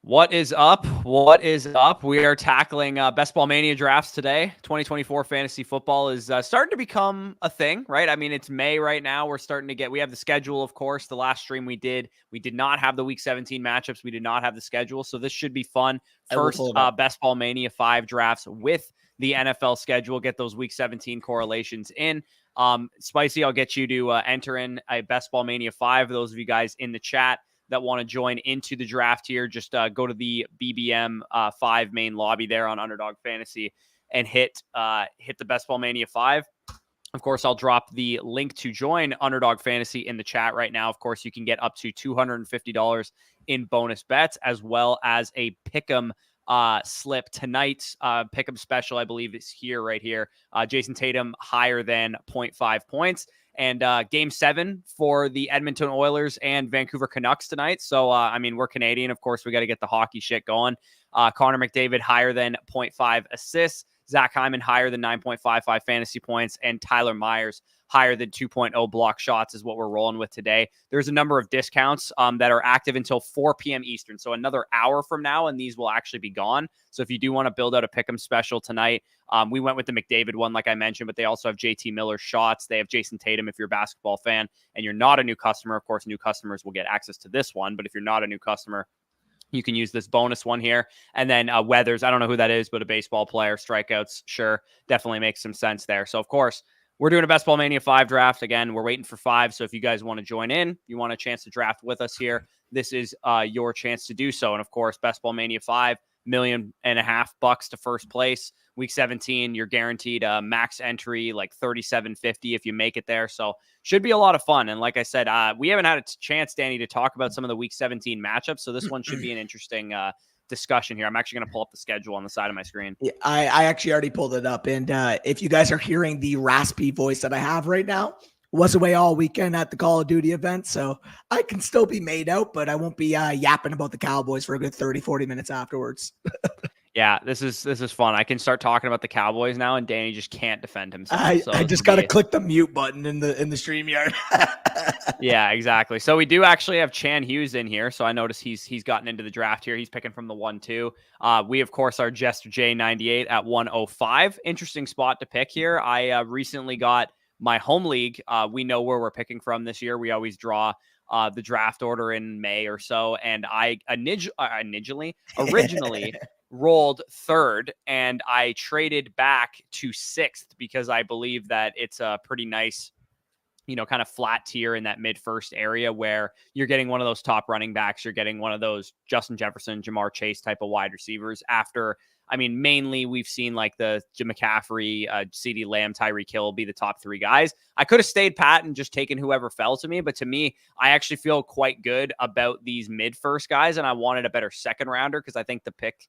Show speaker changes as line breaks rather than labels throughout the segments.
What is up? What is up? We are tackling Best Ball Mania drafts today. 2024 fantasy football is starting to become a thing, right? I mean, it's May right now. We're starting to we have the schedule, of course. The last stream we did not have the Week 17 matchups. We did not have the schedule. So this should be fun. First Best Ball Mania 5 drafts with the NFL schedule. Get those Week 17 correlations in. Spicy, I'll get you to enter in a Best Ball Mania 5. Those of you guys in the chat that want to join into the draft here, just go to the BBM5 main lobby there on Underdog Fantasy and hit the Best Ball Mania 5. Of course, I'll drop the link to join Underdog Fantasy in the chat right now. Of course, you can get up to $250 in bonus bets, as well as a pick'em slip. Tonight's pick'em special, I believe, is right here. Jason Tatum higher than 0.5 points. And game 7 for the Edmonton Oilers and Vancouver Canucks tonight. So, I mean, we're Canadian. Of course, we got to get the hockey shit going. Connor McDavid higher than 0.5 assists. Zach Hyman higher than 9.55 fantasy points. And Tyler Myers higher than 2.0 block shots is what we're rolling with today. There's a number of discounts that are active until 4 p.m. Eastern. So another hour from now, and these will actually be gone. So if you do want to build out a pick'em special tonight, we went with the McDavid one, like I mentioned, but they also have JT Miller shots. They have Jason Tatum if you're a basketball fan and you're not a new customer. Of course, new customers will get access to this one. But if you're not a new customer, you can use this bonus one here. And then Weathers, I don't know who that is, but a baseball player, strikeouts, sure, definitely makes some sense there. So, of course, we're doing a Best Ball Mania 5 draft. Again, we're waiting for 5. So if you guys want to join in, you want a chance to draft with us here, this is your chance to do so. And, of course, Best Ball Mania 5, $1.5 million to first place. Week 17, you're guaranteed a max entry, like $37.50 if you make it there. So should be a lot of fun. And like I said, we haven't had a chance, Danny, to talk about some of the Week 17 matchups. So this one should be an interesting discussion here. I'm actually going to pull up the schedule on the side of my screen.
Yeah, I actually already pulled it up. And if you guys are hearing the raspy voice that I have right now, was away all weekend at the Call of Duty event. So I can still be made out, but I won't be yapping about the Cowboys for a good 30, 40 minutes afterwards.
Yeah, this is fun. I can start talking about the Cowboys now, and Danny just can't defend himself.
I just got to click the mute button in the StreamYard.
Yeah, exactly. So we do actually have Chan Hughes in here. So I noticed he's gotten into the draft here. He's picking from the 1-2. We, of course, are Jester J98 at 105. Interesting spot to pick here. I recently got my home league. We know where we're picking from this year. We always draw the draft order in May or so. And I originally rolled 3rd, and I traded back to 6th because I believe that it's a pretty nice, kind of flat tier in that mid-first area where you're getting one of those top running backs. You're getting one of those Justin Jefferson, Jamar Chase type of wide receivers after, mainly we've seen like the Jim McCaffrey, CeeDee Lamb, Tyreek Hill be the top 3 guys. I could have stayed pat and just taken whoever fell to me, but to me, I actually feel quite good about these mid-first guys, and I wanted a better second rounder because I think the pick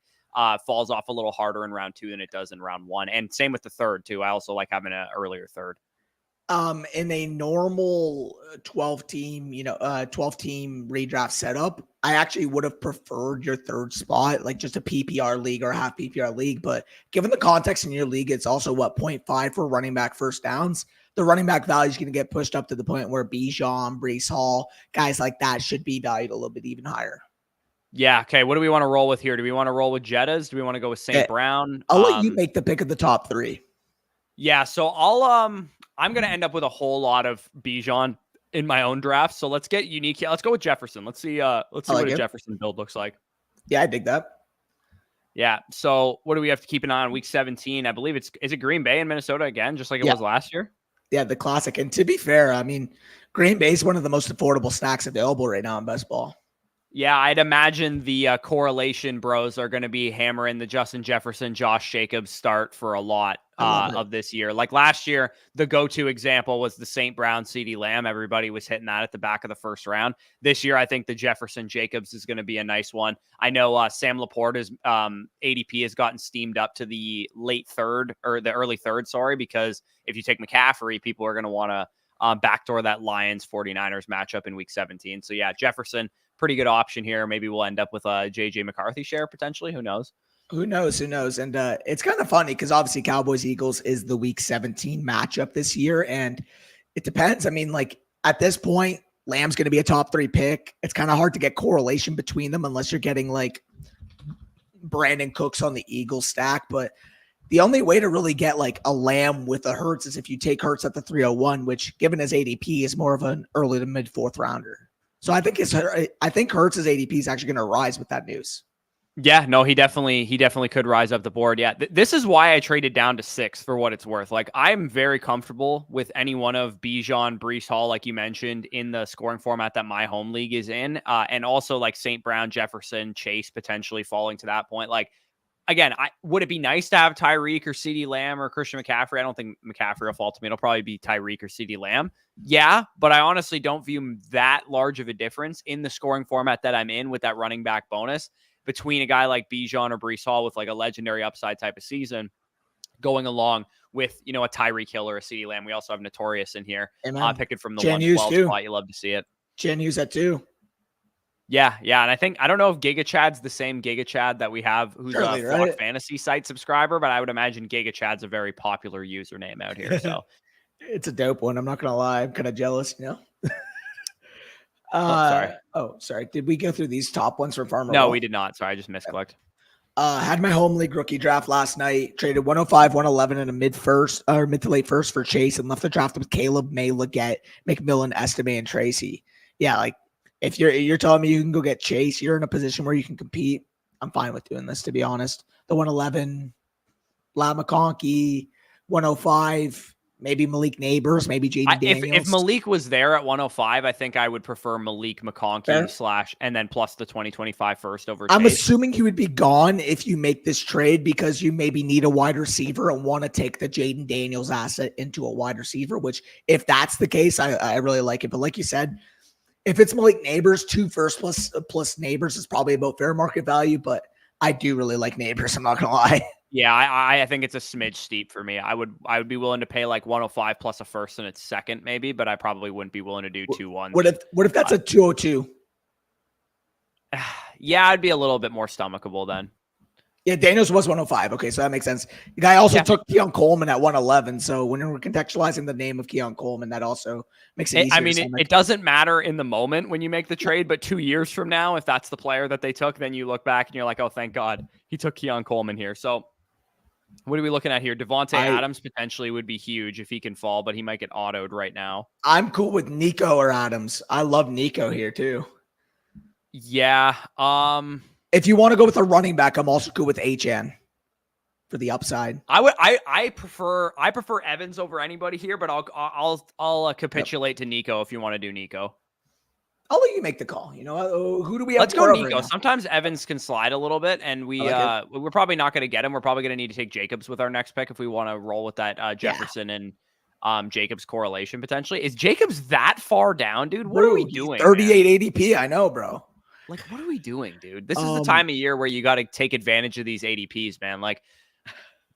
falls off a little harder in round 2 than it does in round 1. And same with the 3rd too. I also like having an earlier 3rd.
In a normal 12-team redraft setup, I actually would have preferred your 3rd spot, like just a PPR league or a half PPR league. But given the context in your league, it's also 0.5 for running back first downs. The running back value is going to get pushed up to the point where Bijan, Breece Hall, guys like that should be valued a little bit even higher.
Yeah. Okay. What do we want to roll with here? Do we want to roll with Jettas? Do we want to go with St. Brown?
I'll let you make the pick of the top 3.
Yeah. So I'm going to end up with a whole lot of Bijan in my own draft. So let's get unique. Let's go with Jefferson. Let's see what a Jefferson build looks like.
Yeah, I dig that.
Yeah. So what do we have to keep an eye on week 17? I believe is it Green Bay and Minnesota again, just like it was last year?
Yeah, the classic. And to be fair, Green Bay is one of the most affordable stacks available right now in best ball.
Yeah, I'd imagine the correlation bros are going to be hammering the Justin Jefferson, Josh Jacobs start for a lot of this year. Like last year, the go-to example was the St. Brown CeeDee Lamb. Everybody was hitting that at the back of the first round. This year, I think the Jefferson Jacobs is going to be a nice one. I know Sam Laporta's ADP has gotten steamed up to the late 3rd or the early 3rd, because if you take McCaffrey, people are going to want to backdoor that Lions 49ers matchup in week 17. So yeah, Jefferson, pretty good option here. Maybe we'll end up with a JJ McCarthy share potentially. Who knows?
Who knows? And it's kind of funny because obviously Cowboys Eagles is the week 17 matchup this year. And it depends. At this point, Lamb's going to be a top 3 pick. It's kind of hard to get correlation between them unless you're getting like Brandon Cooks on the Eagles stack. But the only way to really get like a Lamb with a Hurts is if you take Hurts at the 301, which given his ADP is more of an early to mid 4th rounder. So I think Hurts' ADP is actually going to rise with that news.
Yeah, no, he definitely could rise up the board. Yeah, this is why I traded down to 6 for what it's worth. Like, I'm very comfortable with any one of Bijan, Breece Hall, like you mentioned, in the scoring format that my home league is in, and also like St. Brown, Jefferson, Chase potentially falling to that point. Like, again, would it be nice to have Tyreek or CeeDee Lamb or Christian McCaffrey? I don't think McCaffrey will fall to me. It'll probably be Tyreek or CeeDee Lamb. Yeah, but I honestly don't view that large of a difference in the scoring format that I'm in with that running back bonus between a guy like Bijan or Breece Hall with like a legendary upside type of season going along with, a Tyreek Hill or a CeeDee Lamb. We also have Notorious in here. Picking from the
Jen
112 spot. You love to see it.
Jen Hughes at 2.
Yeah. And I don't know if Giga Chad's the same Giga Chad that we have who's
Surely,
a Flock Fantasy site subscriber, but I would imagine Giga Chad's a very popular username out here. So
it's a dope one. I'm not going to lie. I'm kind of jealous, sorry. Did we go through these top ones from Farmer?
No, we did not. Sorry, I just misclicked.
Had my home league rookie draft last night. Traded 105, 111 in a mid to late first for Chase, and left the draft with Caleb, May, Leggett, McMillan, Estime, and Tracy. Yeah, like if you're telling me you can go get Chase, you're in a position where you can compete. I'm fine with doing this, to be honest. The 111, Lab McConkey, 105. Maybe Malik Neighbors, maybe Jaden Daniels.
If Malik was there at 105, I think I would prefer Malik McConkey and then plus the 2025 first over Chase.
I'm assuming he would be gone if you make this trade because you maybe need a wide receiver and want to take the Jaden Daniels asset into a wide receiver, which if that's the case, I really like it. But like you said, if it's Malik Neighbors, 2 first plus Neighbors is probably about fair market value, but I do really like Neighbors. I'm not going to lie.
Yeah, I think it's a smidge steep for me. I would be willing to pay like 105 plus a first and its second maybe, but I probably wouldn't be willing to do 2-1.
What if that's a 202?
Yeah, I'd be a little bit more stomachable then.
Yeah, Daniels was 105. Okay, so that makes sense. The guy also took Keon Coleman at 111. So when we're contextualizing the name of Keon Coleman, that also makes it easier.
I mean, it doesn't matter in the moment when you make the trade, but 2 years from now, if that's the player that they took, then you look back and you're like, oh, thank God he took Keon Coleman here. So what are we looking at here? Devontae Adams potentially would be huge if he can fall, but he might get autoed right now.
I'm cool with Nico or Adams. I love Nico here too.
Yeah.
If you want to go with a running back, I'm also cool with HN for the upside.
I prefer Evans over anybody here, but I'll capitulate to Nico if you want to do Nico.
I'll let you make the call. Who do we have?
Let's go Nico. Sometimes Evans can slide a little bit, and we're probably not going to get him. We're probably going to need to take Jacobs with our next pick if we want to roll with that Jefferson and Jacobs correlation potentially. Is Jacobs that far down, dude? What are we doing?
38 ADP. I know, bro.
Like, what are we doing, dude? This is the time of year where you got to take advantage of these ADPs, man. Like,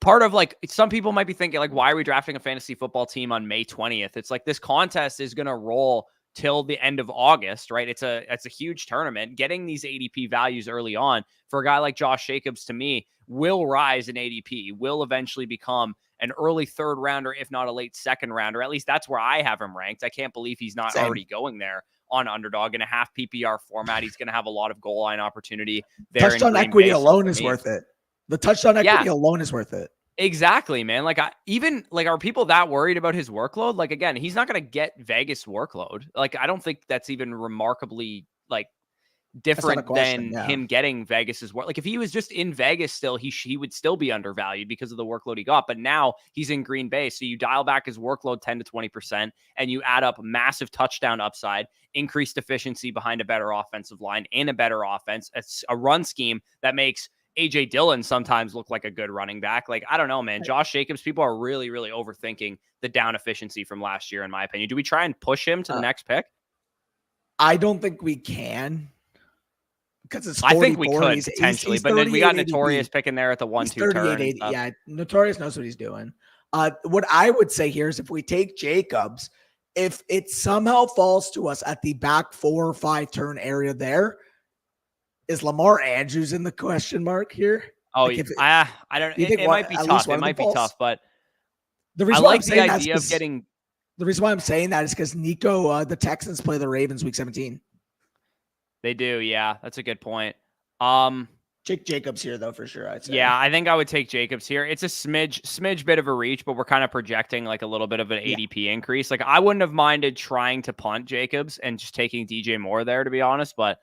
part of like some people might be thinking like, why are we drafting a fantasy football team on May 20th? It's like this contest is going to roll till the end of August, right? It's a huge tournament. Getting these ADP values early on for a guy like Josh Jacobs, to me, will rise in ADP, will eventually become an early 3rd rounder, if not a late 2nd rounder. At least that's where I have him ranked. I can't believe he's not already going there on underdog in a half PPR format. He's going to have a lot of goal line opportunity there.
Touchdown equity alone is worth it. The touchdown equity alone is worth it.
Exactly, man. Like, are people that worried about his workload? Like, again, he's not going to get Vegas workload. Like, I don't think that's even remarkably like different than him getting Vegas's work. Like, if he was just in Vegas still, he would still be undervalued because of the workload he got. But now he's in Green Bay, so you dial back his workload 10 to 20%, and you add up massive touchdown upside, increased efficiency behind a better offensive line and a better offense. It's a run scheme that makes AJ Dillon sometimes look like a good running back. Like, I don't know, man. Josh Jacobs, people are really, really overthinking the down efficiency from last year, in my opinion. Do we try and push him to the next pick?
I don't think we can. Because it's 44.
I think we could potentially, but then we got Notorious picking there at the 1-2 turn.
Yeah, Notorious knows what he's doing. What I would say here is if we take Jacobs, if it somehow falls to us at the back 4 or 5 turn area there, is Lamar Andrews in the question mark here?
Oh, like I don't. It might be tough. It might be tough, but
the
I like the idea of getting.
The reason why I'm saying that is because Nico, the Texans play the Ravens week 17.
They do, yeah. That's a good point.
Jake Jacobs here, though, for sure, I'd say.
Yeah, I think I would take Jacobs here. It's a smidge bit of a reach, but we're kind of projecting like a little bit of an ADP increase. Like I wouldn't have minded trying to punt Jacobs and just taking DJ Moore there, to be honest. But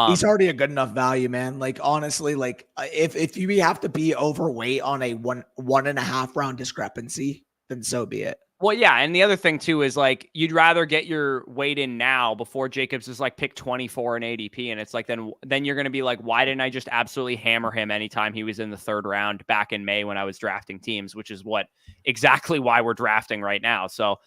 he's already a good enough value, man. Like honestly, like if you have to be overweight on a 1.5 round discrepancy, then so be it.
Well, yeah, and the other thing too is like you'd rather get your weight in now before Jacobs is like pick 24 in ADP, and it's like then you're going to be like, why didn't I just absolutely hammer him anytime he was in the 3rd round back in May when I was drafting teams, which is exactly why we're drafting right now. So,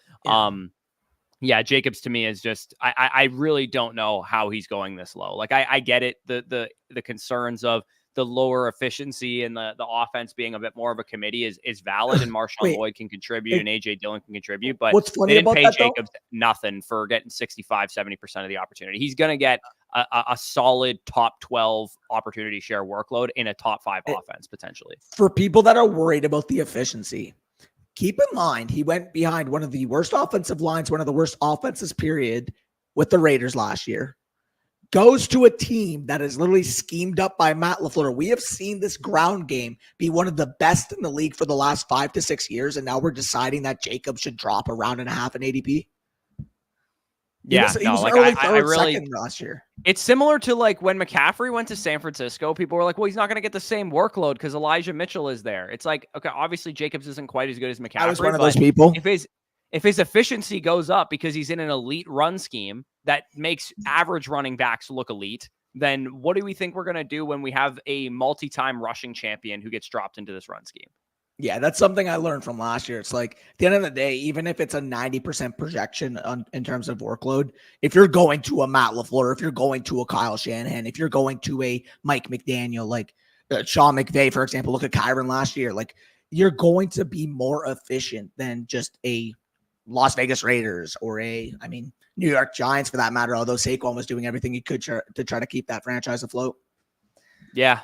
yeah, Jacobs to me is just I really don't know how he's going this low. Like I get it, the concerns of the lower efficiency and the offense being a bit more of a committee is valid, and Marshawn Lloyd can contribute and AJ Dillon can contribute, but
what's funny
they didn't
about
pay
that,
Jacobs nothing for getting 65-70% of the opportunity. He's going to get a solid top 12 opportunity share workload in a top 5 offense potentially.
For people that are worried about the efficiency, keep in mind he went behind one of the worst offensive lines, one of the worst offenses period with the Raiders last year. Goes to a team that is literally schemed up by Matt LaFleur. We have seen this ground game be one of the best in the league for the last 5 to 6 years, and now we're deciding that Jacob should drop a round and a half in ADP. He was I really second last year.
It's similar to like when McCaffrey went to San Francisco. People were like, "Well, he's not going to get the same workload because Elijah Mitchell is there." It's like, okay, obviously Jacobs isn't quite as good as McCaffrey.
I was one of those people.
If his efficiency goes up because he's in an elite run scheme that makes average running backs look elite, then what do we think we're going to do when we have a multi-time rushing champion who gets dropped into this run scheme?
Yeah, that's something I learned from last year. It's like at the end of the day, even if it's a 90% projection in terms of workload, if you're going to a Matt LaFleur, if you're going to a Kyle Shanahan, if you're going to a Mike McDaniel, like Sean McVay, for example, look at Kyron last year, like you're going to be more efficient than just a Las Vegas Raiders or New York Giants for that matter, although Saquon was doing everything he could to try to keep that franchise afloat.
Yeah.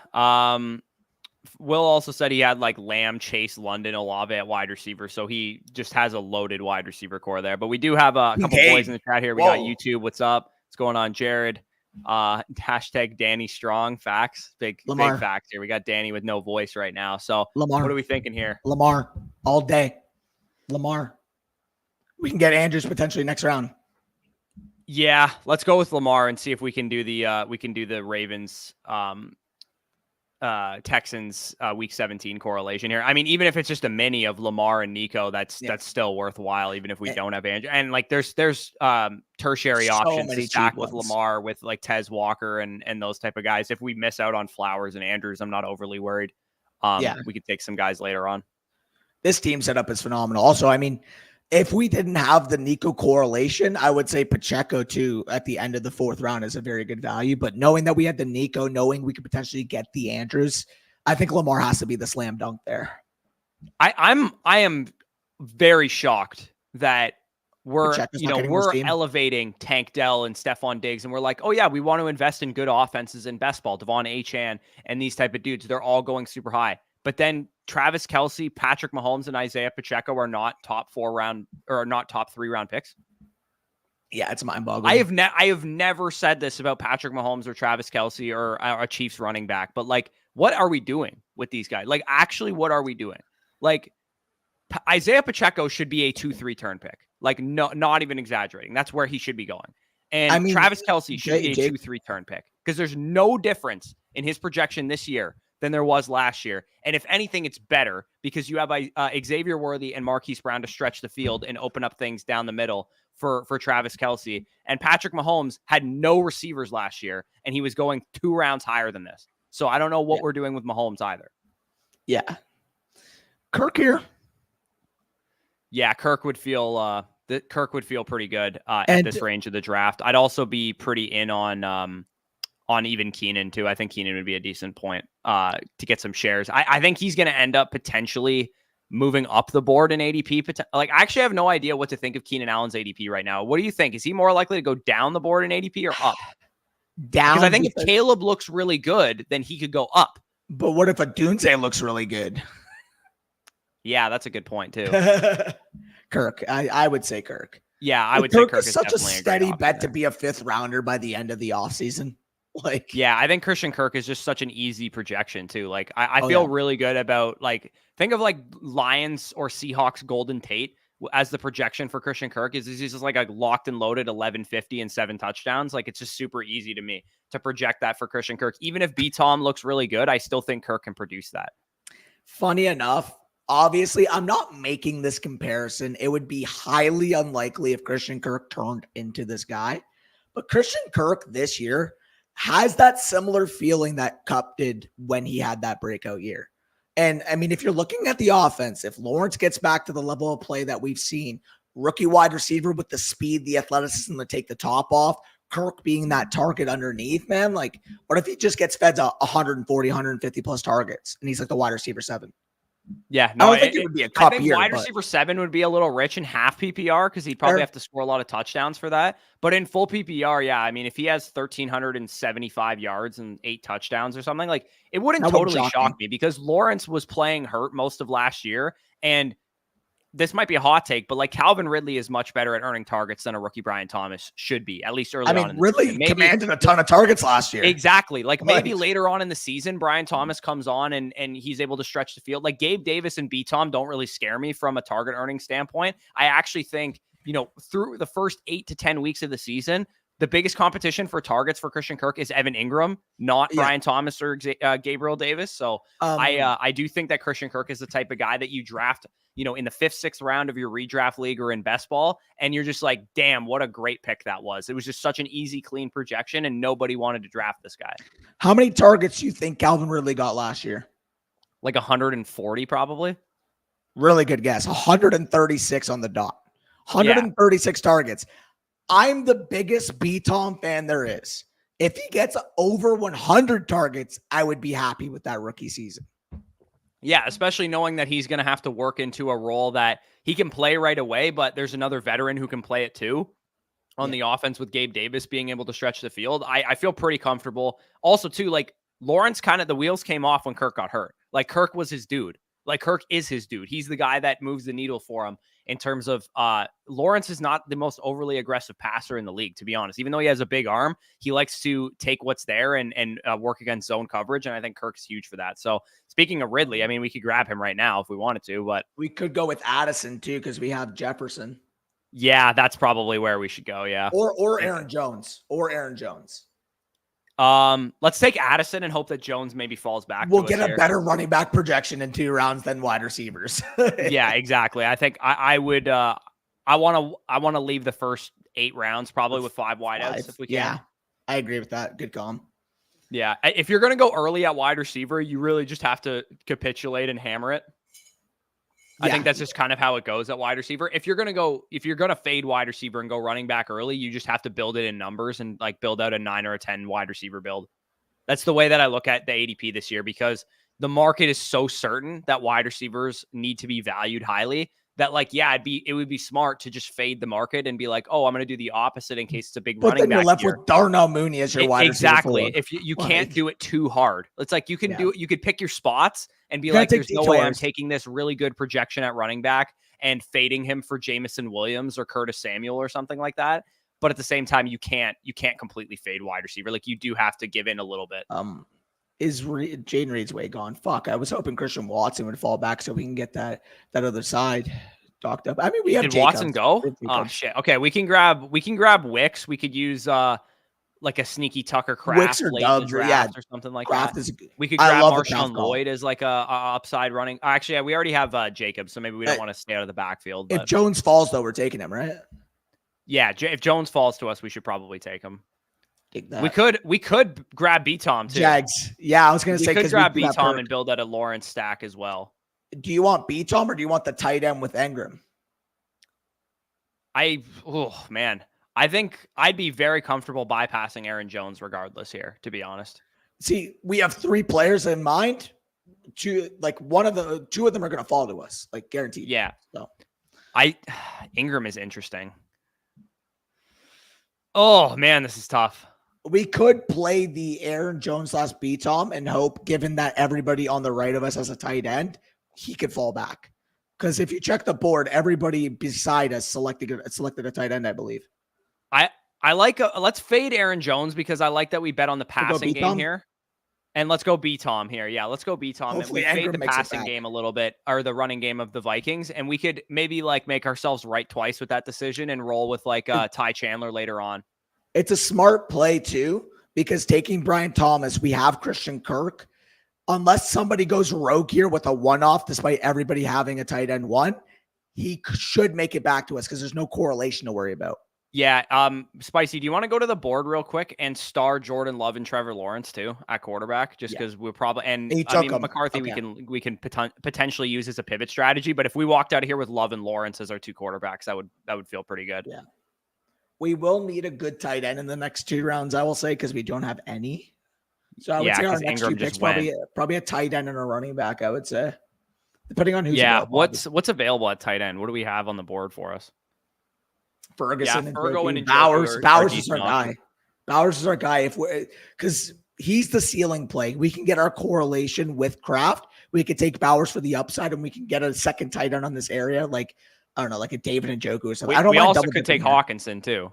Will also said he had like Lamb, Chase, London, Olave at wide receiver, so he just has a loaded wide receiver core there. But we do have a couple boys in the chat here. We got YouTube. What's up? What's going on, Jared? Hashtag Danny Strong. Facts. Big facts here. We got Danny with no voice right now. So
Lamar.
What are we thinking here?
Lamar all day. Lamar. We can get Andrews potentially next round.
Yeah, let's go with Lamar and see if we can do the Ravens Texans week 17 correlation here. I mean, even if it's just a mini of Lamar and Nico, that's still worthwhile, even if we don't have Andrew. And like there's tertiary options to stack with Lamar with like Tez Walker and those type of guys. If we miss out on Flowers and Andrews, I'm not overly worried. We could take some guys later on.
This team setup is phenomenal. Also, I mean, if we didn't have the Nico correlation, I would say Pacheco too at the end of the 4th round is a very good value. But knowing that we had the Nico, knowing we could potentially get the Andrews, I think Lamar has to be the slam dunk there.
I am very shocked that we're elevating Tank Dell and Stephon Diggs, and we're like, oh yeah, we want to invest in good offenses in best ball. Devon Achane and these type of dudes, they're all going super high. But then Travis Kelce, Patrick Mahomes, and Isaiah Pacheco are not top 4 round or not top 3 round picks.
Yeah, it's mind-boggling.
I have never said this about Patrick Mahomes or Travis Kelce or a Chiefs running back, but like, what are we doing with these guys? Like, actually, what are we doing? Like, Isaiah Pacheco should be a 2-3 turn pick. Like, no, not even exaggerating. That's where he should be going. And Travis Kelce should be a 2-3 turn pick because there's no difference in his projection this year than there was last year. And if anything, it's better because you have Xavier Worthy and Marquise Brown to stretch the field and open up things down the middle for Travis Kelce. And Patrick Mahomes had no receivers last year, and he was going 2 rounds higher than this. So I don't know what we're doing with Mahomes either.
Yeah. Kirk here.
Yeah, Kirk would feel pretty good at this range of the draft. I'd also be pretty in on even Keenan too. I think Keenan would be a decent point to get some shares. I think he's going to end up potentially moving up the board in ADP. Like, I actually have no idea what to think of Keenan Allen's ADP right now. What do you think? Is he more likely to go down the board in ADP or up?
Down.
Because I think if Caleb looks really good, then he could go up.
But what if Adunze looks really good?
Yeah, that's a good point too.
Kirk. I would say Kirk.
Yeah, I would say
Kirk
Kirk
is
is
such a
definitely
steady bet
there
to be a 5th rounder by the end of the offseason. Like,
yeah, I think Christian Kirk is just such an easy projection too. Like I
oh,
feel
yeah.
really good about like think of like Lions or Seahawks Golden Tate as the projection for Christian Kirk is he's just like a locked and loaded 1150 and 7 touchdowns. Like it's just super easy to me to project that for Christian Kirk. Even if B Tom looks really good, I still think Kirk can produce that.
Funny enough, obviously, I'm not making this comparison. It would be highly unlikely if Christian Kirk turned into this guy. But Christian Kirk this year has that similar feeling that Kupp did when he had that breakout year. And I mean, if you're looking at the offense, if Lawrence gets back to the level of play that we've seen, rookie wide receiver with the speed, the athleticism to take the top off, Kirk being that target underneath, man, like what if he just gets fed 140, 150 plus targets and he's like the wide receiver 7?
Yeah, no,
I don't think it would be a Kupp
I think
year,
wide receiver 7 would be a little rich in half PPR because he'd probably have to score a lot of touchdowns for that. But in full PPR, yeah, I mean, if he has 1,375 yards and 8 touchdowns or something, like it wouldn't totally shock me because Lawrence was playing hurt most of last year. And this might be a hot take, but like Calvin Ridley is much better at earning targets than a rookie Brian Thomas should be, at least early on in the
Ridley
season.
Commanded a ton of targets last year.
Exactly. Like maybe later on in the season, Brian Thomas comes on and he's able to stretch the field. Like Gabe Davis and B Tom don't really scare me from a target earning standpoint. I actually think, through the first 8 to 10 weeks of the season, the biggest competition for targets for Christian Kirk is Evan Ingram, not Brian Thomas or Gabriel Davis. So I do think that Christian Kirk is the type of guy that you draft, in the 5th, 6th round of your redraft league or in best ball. And you're just like, damn, what a great pick that was. It was just such an easy, clean projection and nobody wanted to draft this guy.
How many targets do you think Calvin Ridley got last year?
Like 140 probably.
Really good guess. 136 on the dot. 136 targets. I'm the biggest B-Tom fan there is. If he gets over 100 targets, I would be happy with that rookie season.
Yeah, especially knowing that he's going to have to work into a role that he can play right away, but there's another veteran who can play it too on the offense with Gabe Davis being able to stretch the field. I feel pretty comfortable. Also, too, like Lawrence the wheels came off when Kirk got hurt. Like Kirk was his dude. Like Kirk is his dude. He's the guy that moves the needle for him in terms of Lawrence is not the most overly aggressive passer in the league, to be honest. Even though he has a big arm, he likes to take what's there and work against zone coverage. And I think Kirk's huge for that. So speaking of Ridley, I mean, we could grab him right now if we wanted to, but
we could go with Addison too, because we have Jefferson.
Yeah, that's probably where we should go. Yeah.
Or Aaron Jones.
Let's take Addison and hope that Jones maybe falls back.
We'll get a better running back projection in 2 rounds than wide receivers.
Yeah, exactly. I think I would. I want to leave the first 8 rounds probably with 5 wideouts if we can.
Yeah, I agree with that. Good call.
Yeah, if you're gonna go early at wide receiver, you really just have to capitulate and hammer it. I think that's just kind of how it goes at wide receiver. If you're going to fade wide receiver and go running back early, you just have to build it in numbers and like build out a 9 or a 10 wide receiver build. That's the way that I look at the ADP this year because the market is so certain that wide receivers need to be valued highly that like, yeah, it would be smart to just fade the market and be like, oh, I'm going to do the opposite in case it's a big running back. But then you're left
with Darnell Mooney as your wide receiver.
Exactly. If you can't do it too hard, it's like you can you could pick your spots and be like, there's no way I'm taking this really good projection at running back and fading him for Jameson Williams or Curtis Samuel or something like that. But at the same time, you can't completely fade wide receiver. Like you do have to give in a little bit.
Is Jaden Reed's way gone? Fuck, I was hoping Christian Watson would fall back so we can get that other side docked up. I mean, we have
Did Watson go? Oh shit. Okay, we can grab Wicks. We could use like a sneaky Tucker Kraft late in the draft or something like Kraft that. We could grab Marshawn Lloyd as like a upside running. Actually, we already have Jacobs, so maybe we don't want to stay out of the backfield. But.
If Jones falls, though, we're taking him, right?
Yeah, if Jones falls to us, we should probably take him. We could grab B-Tom too.
Jags. Yeah, I was going to say
we could grab B-Tom and build out a Lawrence stack as well.
Do you want B-Tom or do you want the tight end with Ingram?
Man. I think I'd be very comfortable bypassing Aaron Jones regardless here, to be honest.
See, we have 3 players in mind. Two of them are going to fall to us, like guaranteed.
Yeah.
So
Ingram is interesting. Oh man, this is tough.
We could play the Aaron Jones / B-Tom and hope, given that everybody on the right of us has a tight end, he could fall back. Because if you check the board, everybody beside us selected a tight end, I believe.
I like let's fade Aaron Jones because I like that we bet on the passing game here. And let's go B-Tom here. Yeah, let's go B-Tom.
Hopefully
and we fade
Engram
the
makes it
passing
back.
game a little bit, or the running game of the Vikings, and we could maybe like make ourselves right twice with that decision and roll with like Ty Chandler later on.
It's a smart play too, because taking Brian Thomas, we have Christian Kirk. Unless somebody goes rogue here with a one-off, despite everybody having a tight end one, he should make it back to us because there's no correlation to worry about.
Yeah. Spicy, do you want to go to the board real quick and star Jordan Love and Trevor Lawrence too at quarterback? Just because we're probably, and I mean, McCarthy, okay, we can potentially use as a pivot strategy. But if we walked out of here with Love and Lawrence as our two quarterbacks, that would feel pretty good.
Yeah. We will need a good tight end in the next 2 rounds, I will say, because we don't have any. So I would say our next Ingram 2 picks probably a tight end and a running back, I would say. Depending on who's available.
What's available at tight end? What do we have on the board for us?
Ferguson and Bowers. Bowers is our guy. Bowers is our guy. Because he's the ceiling play. We can get our correlation with Kraft. We could take Bowers for the upside, and we can get a second tight end on this area, like I don't know, like a David Njoku or something.
We also could take Hawkinson too.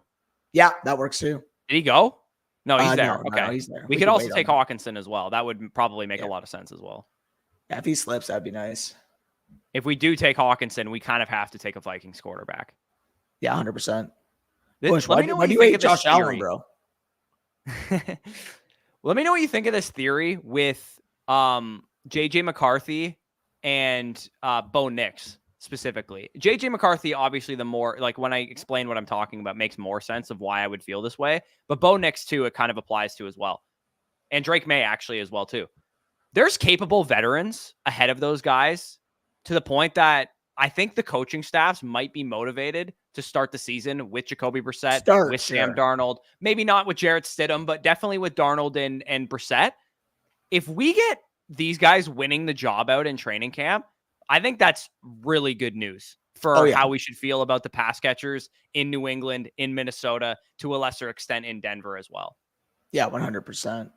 Yeah, that works too.
Did he go? No, he's there.
No,
okay,
no, he's there.
We could also take Hawkinson as well. That would probably make a lot of sense as well.
Yeah, if he slips, that'd be nice.
If we do take Hawkinson, we kind of have to take a Vikings quarterback.
Yeah, 100%.
Why do you hate Josh Allen, bro? Let me know what you think of this theory with JJ McCarthy and Bo Nix specifically. JJ McCarthy, obviously, the more like when I explain what I'm talking about, makes more sense of why I would feel this way. But Bo Nix too, it kind of applies to as well, and Drake May actually as well too. There's capable veterans ahead of those guys to the point that I think the coaching staffs might be motivated to start the season with Jacoby Brissett, with Sam Darnold, maybe not with Jarrett Stidham, but definitely with Darnold and Brissett. If we get these guys winning the job out in training camp, I think that's really good news for how we should feel about the pass catchers in New England, in Minnesota, to a lesser extent in Denver as well.
Yeah, 100%.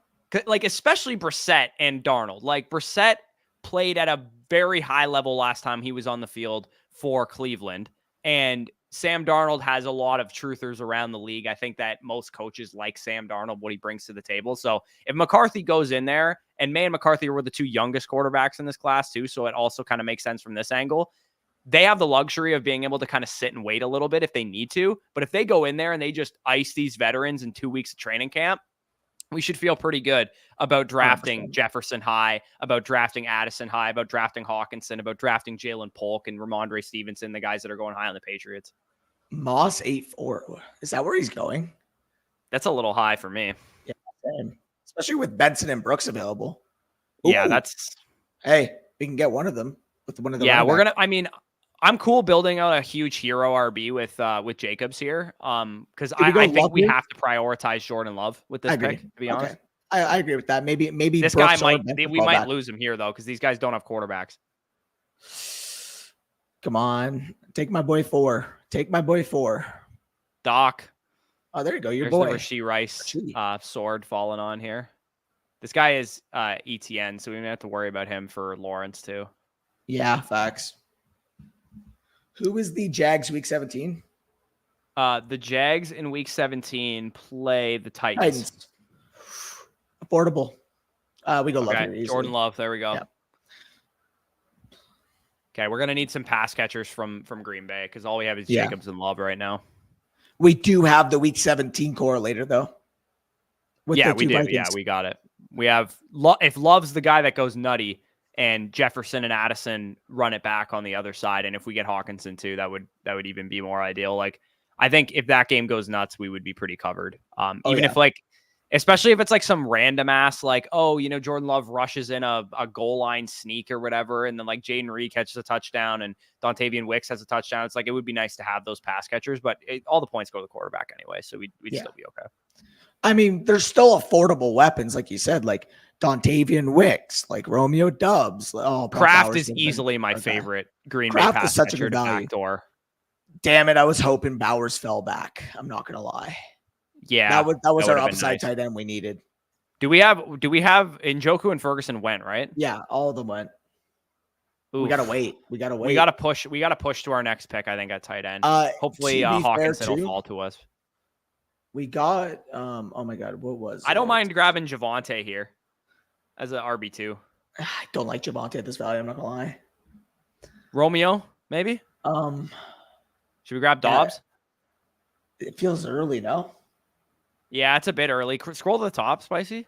Like, especially Brissett and Darnold. Like, Brissett played at a very high level last time he was on the field for Cleveland. And Sam Darnold has a lot of truthers around the league. I think that most coaches like Sam Darnold, what he brings to the table. So if McCarthy goes in there, and May and McCarthy were the 2 youngest quarterbacks in this class too, so it also kind of makes sense from this angle. They have the luxury of being able to kind of sit and wait a little bit if they need to. But if they go in there and they just ice these veterans in 2 weeks of training camp, we should feel pretty good about drafting 100%. Jefferson high, about drafting Addison high, about drafting Hawkinson, about drafting Jalen Polk and Ramondre Stevenson, the guys that are going high on the Patriots.
Moss 8-4. Is that where he's going?
That's a little high for me.
Yeah, same. Especially with Benson and Brooks available.
Ooh. Yeah, that's...
Hey, we can get one of them with one of the...
Yeah, we're going to... I mean... I'm cool building out a huge hero RB with Jacobs here. Because I think we have to prioritize Jordan Love with this pick, to be honest.
I agree with that. Maybe
this guy might lose him here though, because these guys don't have quarterbacks.
Come on. Take my boy 4. Take my boy 4.
Doc.
Oh, there you go. Your
There's
boy.
the Rashee Rice sword falling on here. This guy is ETN, so we may have to worry about him for Lawrence too.
Yeah, facts. Who is the Jags week 17?
The Jags in week 17 play the Titans.
Affordable. We go Love here easily.
Jordan Love. There we go.
Yeah.
Okay, we're going to need some pass catchers from Green Bay because all we have is Jacobs and Love right now.
We do have the week 17 correlator, though.
We do. Vikings. Yeah, we got it. We have if Love's the guy that goes nutty, and Jefferson and Addison run it back on the other side. And if we get Hawkinson too, that would even be more ideal. Like, I think if that game goes nuts, we would be pretty covered. If like, especially if it's like some random ass, like, Jordan Love rushes in a goal line sneak or whatever. And then like Jaden Reed catches a touchdown and Dontavian Wicks has a touchdown. It's like, it would be nice to have those pass catchers, but all the points go to the quarterback anyway. So we'd still be okay.
I mean, there's still affordable weapons. Like you said, like Dontavian Wicks, like Romeo Doubs.
Kraft is easily my favorite Green Bay pass catcher to backdoor. Damn
it. I was hoping Bowers fell back. I'm not going to lie.
Yeah.
That was our upside tight end we needed.
Do we have Njoku and Ferguson went, right?
Yeah. All of them went. We gotta wait. We gotta wait.
We gotta push. We gotta push to our next pick. I think at tight end. Hopefully, Hawkinson will fall to us.
We got. Oh my God, what was?
I don't mind grabbing Javonte here as an RB2.
I don't like Javonte at this value. I'm not gonna lie.
Romeo, maybe. Should we grab Dobbs?
It feels early, no?
Yeah, it's a bit early. Scroll to the top, Spicy.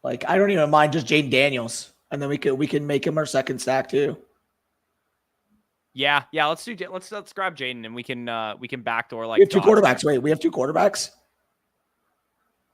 Like, I don't even mind just Jaden Daniels, and then we can make him our second stack too.
Yeah. Let's grab Jaden, and we can backdoor like.
We have two quarterbacks. Wait, we have two quarterbacks.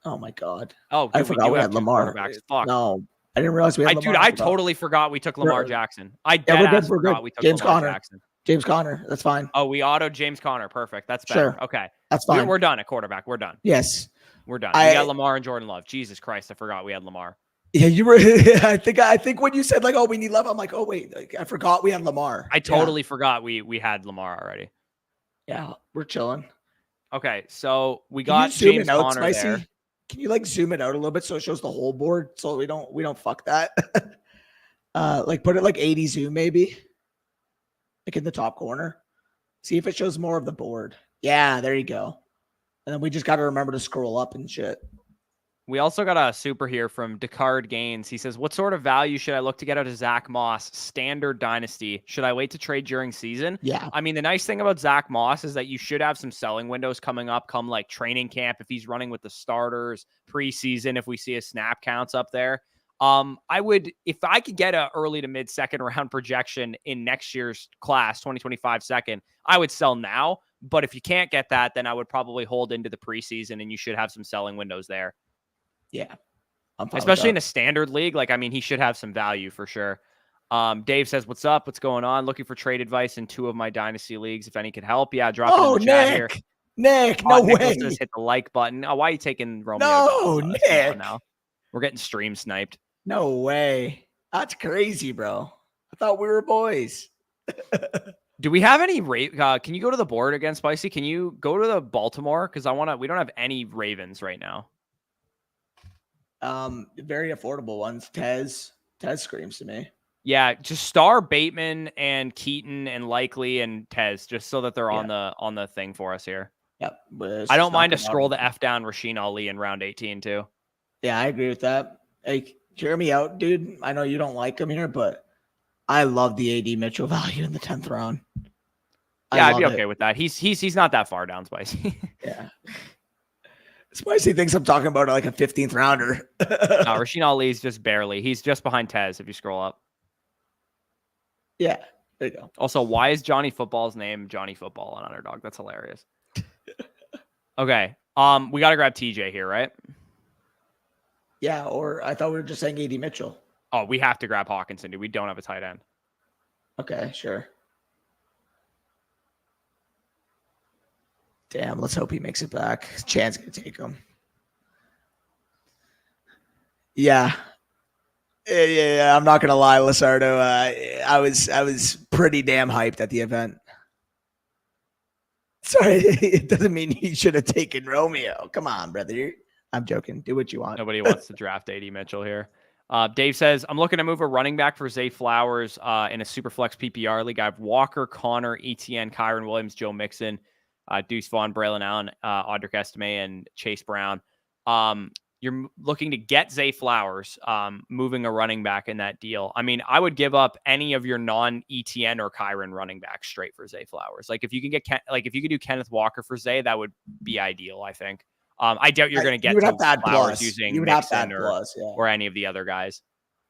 Oh my God.
Oh,
I forgot we had Lamar.
Fuck.
No, I didn't realize we had Lamar.
I totally forgot we took Lamar Jackson. I forgot we took Lamar Jackson.
James Conner. That's fine.
Oh, we autoed James Conner. Perfect. That's better.
Sure.
Okay.
That's fine.
We're done at quarterback. We're done.
Yes.
We're done. We got Lamar and Jordan Love. Jesus Christ. I forgot we had Lamar.
Yeah, you were. I think when you said like, oh, we need Love, I'm like, oh wait, like, I forgot we had Lamar.
I totally forgot we had Lamar already.
Yeah, we're chilling.
Okay, so we got James Conner there.
Can you like zoom it out a little bit so it shows the whole board so we don't fuck that? Like put it like 80 zoom maybe, like in the top corner. See if it shows more of the board. Yeah, there you go. And then we just got to remember to scroll up and shit.
We also got a super here from Descartes Gains. He says, what sort of value should I look to get out of Zach Moss? Standard Dynasty. Should I wait to trade during season?
Yeah.
I mean, the nice thing about Zach Moss is that you should have some selling windows coming up come like training camp if he's running with the starters, preseason if we see his snap counts up there. I would, if I could get a early to mid second round projection in next year's class, 2025 second, I would sell now. But if you can't get that, then I would probably hold into the preseason and you should have some selling windows there.
Yeah.
Especially in a standard league. Like, I mean, he should have some value for sure. Dave says, what's up? What's going on? Looking for trade advice in 2 of my dynasty leagues. If any could help. Yeah. Drop it in the chat here.
Nick, no way.
Says, hit the like button. Oh, why are you taking Romeo?
No, Nick.
Now? We're getting stream sniped.
No way. That's crazy, bro. I thought we were boys.
Do we have any can you go to the board again, Spicy? Can you go to the Baltimore? Because we don't have any Ravens right now.
Very affordable ones. Tez screams to me.
Yeah, just star Bateman and Keaton and Likely and Tez, just so that they're on the thing for us here.
Yep.
I don't mind to scroll the F down Rasheen Ali in round 18 too.
Yeah, I agree with that. Hey, hear me out, dude. I know you don't like him here, but I love the AD Mitchell value in the 10th round.
Yeah, I'd be okay with that. He's not that far down, Spicy.
Yeah. Spicy thinks I'm talking about like a 15th rounder.
No, Rasheen Ali's just barely. He's just behind Tez if you scroll up.
Yeah, there you go.
Also, why is Johnny Football's name Johnny Football on Underdog? That's hilarious. Okay. We got to grab TJ here, right?
Yeah, or I thought we were just saying AD Mitchell.
Oh, we have to grab Hawkinson, dude. We don't have a tight end.
Okay, sure. Damn, let's hope he makes it back. Chan's gonna take him. Yeah. Yeah, I'm not gonna lie, Lizardo. I was pretty damn hyped at the event. Sorry, it doesn't mean you should have taken Romeo. Come on, brother. I'm joking. Do what you want.
Nobody wants to draft AD Mitchell here. Dave says, I'm looking to move a running back for Zay Flowers in a Superflex PPR league. I have Walker, Connor, ETN, Kyron Williams, Joe Mixon, Deuce Vaughn, Braylon Allen, Audric Estime, and Chase Brown. You're looking to get Zay Flowers, moving a running back in that deal. I mean, I would give up any of your non-ETN or Kyron running backs straight for Zay Flowers. Like if you can get if you could do Kenneth Walker for Zay, that would be ideal, I think. I doubt you're going to get
you would have to add
Flowers
plus.
using
you would have to add
Mixon
plus,
or any of the other guys.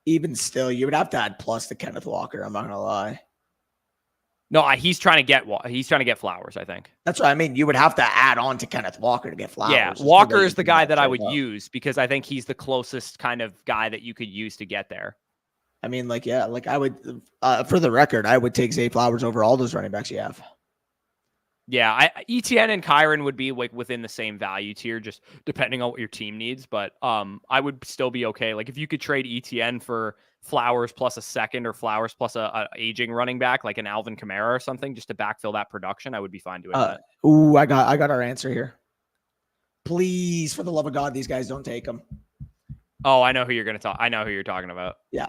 Even still, you would have to add plus to Kenneth Walker. I'm not going to lie.
No, he's trying to get Flowers, I think.
That's what I mean. You would have to add on to Kenneth Walker to get Flowers.
Yeah, Walker is the guy that I would use because I think he's the closest kind of guy that you could use to get there.
I mean, like, yeah, like I would, for the record, I would take Zay Flowers over all those running backs you have.
Yeah, ETN and Kyron would be like within the same value tier, just depending on what your team needs. But I would still be okay. Like if you could trade ETN for Flowers plus a second or Flowers plus a aging running back, like an Alvin Kamara or something, just to backfill that production, I would be fine doing that.
Ooh, I got our answer here. Please, for the love of God, these guys don't take them.
Oh, I know who you're gonna talk. I know who you're talking about.
Yeah.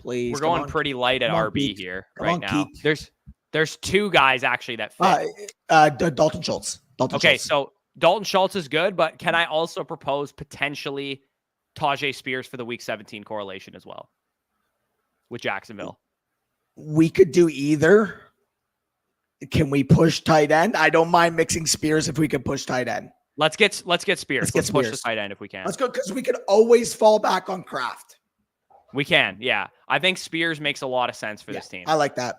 please.
We're
Come
going
on,
pretty light at
come on,
RB
Keek.
here
Come
right
on,
now.
Keek.
There's two guys actually that fit.
Dalton Schultz.
Okay, so Dalton Schultz is good, but can I also propose potentially Tajay Spears for the Week 17 correlation as well with Jacksonville?
We could do either. Can we push tight end? I don't mind mixing Spears if we can push tight end.
Let's get Spears. Let's push the tight end if we can.
Let's go, because we could always fall back on Kraft.
We can, yeah. I think Spears makes a lot of sense for this team.
I like that.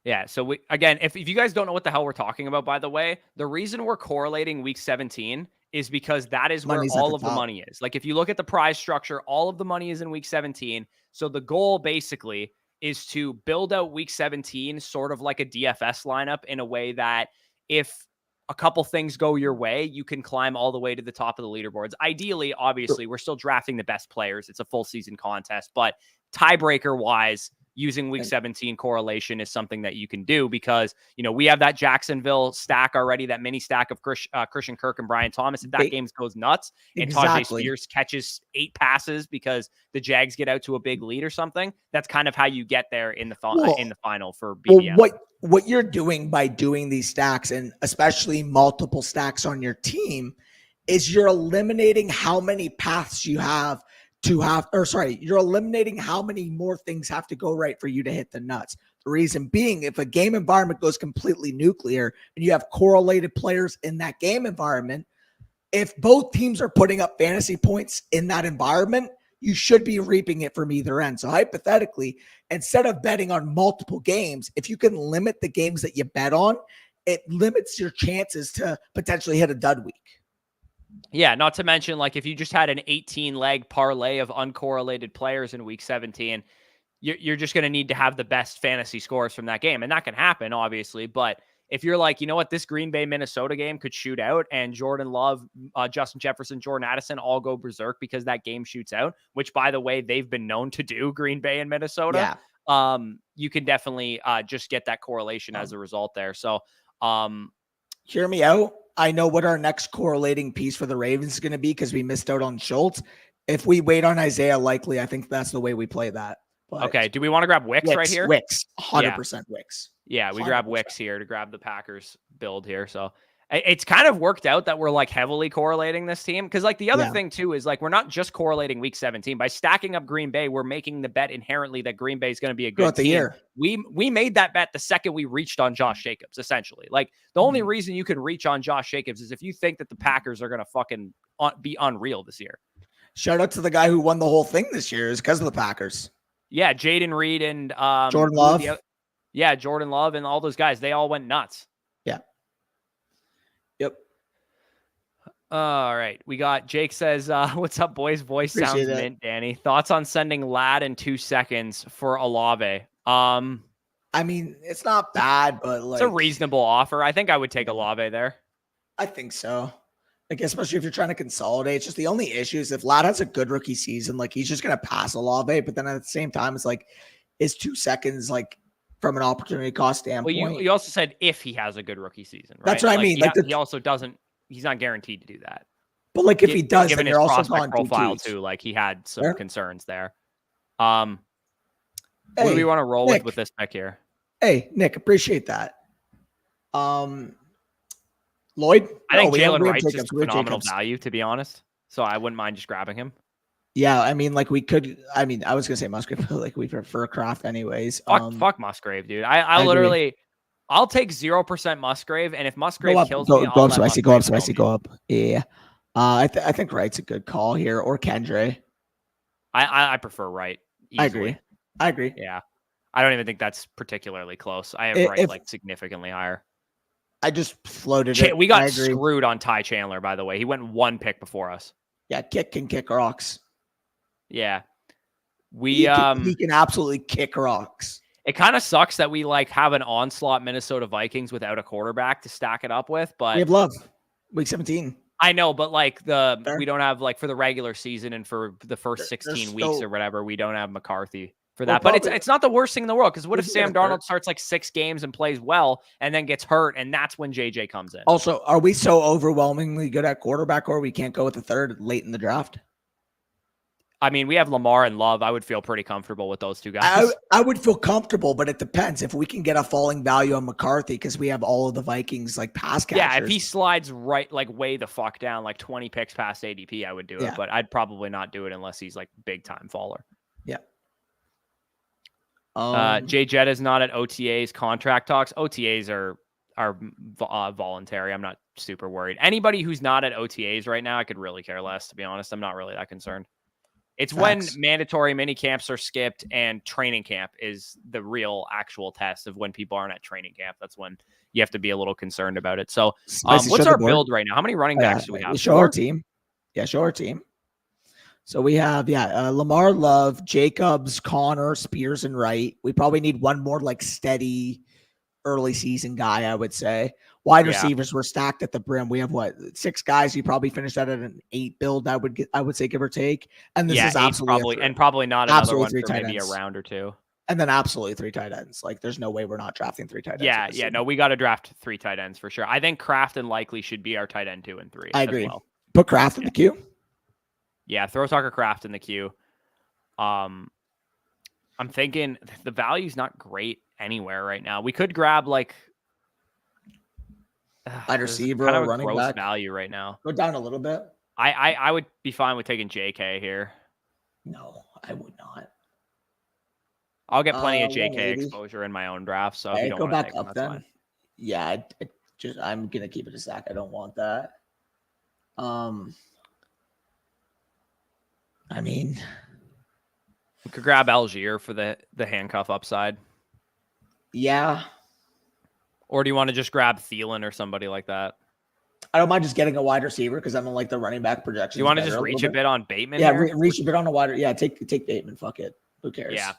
Yeah, so if you guys don't know what the hell we're talking about, by the way, the reason we're correlating Week 17 is because that is where all of the money is. Like, if you look at the prize structure, all of the money is in Week 17. So the goal basically is to build out Week 17 sort of like a DFS lineup in a way that if a couple things go your way, you can climb all the way to the top of the leaderboards. Ideally, obviously, we're still drafting the best players. It's a full season contest, but tiebreaker wise, using Week 17 correlation is something that you can do because, we have that Jacksonville stack already, that mini stack of Christian Kirk and Brian Thomas. If that game goes nuts and Tajay Spears catches 8 passes because the Jags get out to a big lead or something, that's kind of how you get there in the final for BBM.
Well, what you're doing by doing these stacks, and especially multiple stacks on your team, is you're eliminating how many paths you have you're eliminating how many more things have to go right for you to hit the nuts. The reason being, if a game environment goes completely nuclear and you have correlated players in that game environment, if both teams are putting up fantasy points in that environment, you should be reaping it from either end. So hypothetically, instead of betting on multiple games, if you can limit the games that you bet on, it limits your chances to potentially hit a dud week.
Yeah, not to mention, like, if you just had an 18-leg parlay of uncorrelated players in Week 17, you're just going to need to have the best fantasy scores from that game. And that can happen, obviously. But if you're like, you know what, this Green Bay, Minnesota game could shoot out, and Jordan Love, Justin Jefferson, Jordan Addison all go berserk because that game shoots out, which, by the way, they've been known to do, Green Bay and Minnesota. Yeah. You can definitely just get that correlation as a result there. So
hear me out. I know what our next correlating piece for the Ravens is going to be because we missed out on Schultz. If we wait on Isaiah Likely, I think that's the way we play that.
But okay. Do we want to grab Wicks right here?
Wicks. 100% Wicks.
Yeah, we grab Wicks here to grab the Packers build here. So it's kind of worked out that we're like heavily correlating this team. Because like the other thing too is like we're not just correlating Week 17. By stacking up Green Bay, we're making the bet inherently that Green Bay is going to be a good team.
Year.
We made that bet the second we reached on Josh Jacobs, essentially. Like the only reason you can reach on Josh Jacobs is if you think that the Packers are going to fucking be unreal this year.
Shout out to the guy who won the whole thing this year is because of the Packers.
Yeah, Jaden Reed and
Jordan Love.
Jordan Love and all those guys. They all went nuts.
Yeah. Yep.
All right. We got Jake says, what's up, boys? Voice sounds mint, Danny. Thoughts on sending Ladd in 2 seconds for Olave?
I mean, it's not bad, but like,
it's a reasonable offer. I think I would take Olave there.
I think so. Like, especially if you're trying to consolidate. It's just the only issue is if Ladd has a good rookie season, like he's just going to pass Olave. But then at the same time, it's like, is 2 seconds like from an opportunity cost standpoint?
Well, you also said if he has a good rookie season, right?
That's what I mean.
He also doesn't. He's not guaranteed to do that.
But like if he does,
given
then
his
you're also
prospect profile too, like he had some concerns there. What do we want to roll with this pick here?
Hey, Nick, appreciate that. Lloyd?
I think Jalen Wright's just phenomenal value, to be honest. So I wouldn't mind just grabbing him.
Yeah, I mean, like we could. I mean, I was gonna say Musgrave, but like we prefer Kraft anyways.
Fuck Musgrave, dude. I literally, I'll take 0% Musgrave, and if Musgrave kills me,
go up, spicy, go up. Yeah, I think Wright's a good call here, or Kendre.
I prefer Wright. Easily.
I agree.
Yeah, I don't even think that's particularly close. I have Wright like significantly higher.
I just floated it.
We got screwed on Ty Chandler, by the way. He went 1 pick before us.
Yeah, can kick rocks.
Yeah.
He can absolutely kick rocks.
It kind of sucks that we like have an onslaught Minnesota Vikings without a quarterback to stack it up with, but
we have Love. Week 17.
I know, but like we don't have like for the regular season and for the first 16 weeks or whatever, we don't have McCarthy for that. But it's not the worst thing in the world, because what if Sam Darnold starts like 6 games and plays well and then gets hurt, and that's when JJ comes in?
Also, are we so overwhelmingly good at quarterback, or we can't go with the third late in the draft?
I mean, we have Lamar and Love. I would feel pretty comfortable with those two guys.
I would feel comfortable, but it depends. If we can get a falling value on McCarthy because we have all of the Vikings like pass catchers.
Yeah, if he slides right, like way the fuck down, like 20 picks past ADP, I would do it. But I'd probably not do it unless he's like big time faller.
Yeah.
Jay Jett is not at OTAs contract talks. OTAs are voluntary. I'm not super worried. Anybody who's not at OTAs right now, I could really care less, to be honest. I'm not really that concerned. It's Facts. When mandatory mini camps are skipped and training camp is the real actual test of when people aren't at training camp. That's when you have to be a little concerned about it. So what's our build right now? How many running backs do we have?
Show our team. Yeah, show our team. So we have, Lamar, Love, Jacobs, Connor, Spears, and Wright. We probably need one more like steady early season guy, I would say. Wide receivers were stacked at the brim. We have 6 guys. You probably finished that at an 8 build. I would say, give or take. And this is absolutely
probably not another one for maybe a round or 2.
And then absolutely 3 tight ends. Like there's no way we're not drafting 3 tight ends.
No, we got to draft 3 tight ends for sure. I think Kraft and Likely should be our tight end 2 and 3.
I agree. Well. Put Kraft in the queue.
Yeah, throw Tucker Kraft in the queue. I'm thinking the value's not great anywhere right now. We could grab like
wide receiver,
kind of a
running
gross
back
value right now.
Go down a little bit.
I would be fine with taking JK here.
No, I would not.
I'll get plenty of JK exposure in my own draft. So if you don't
go
want
back
to take
up,
him,
then.
fine.
Yeah, I'm gonna keep it a stack. I don't want that. I mean,
we could grab Algier for the handcuff upside.
Yeah.
Or do you want to just grab Thielen or somebody like that?
I don't mind just getting a wide receiver because I don't like the running back projections.
You want to just reach a bit on Bateman?
Yeah, reach a bit on a wider. Yeah, take Bateman. Fuck it. Who cares?
Yeah,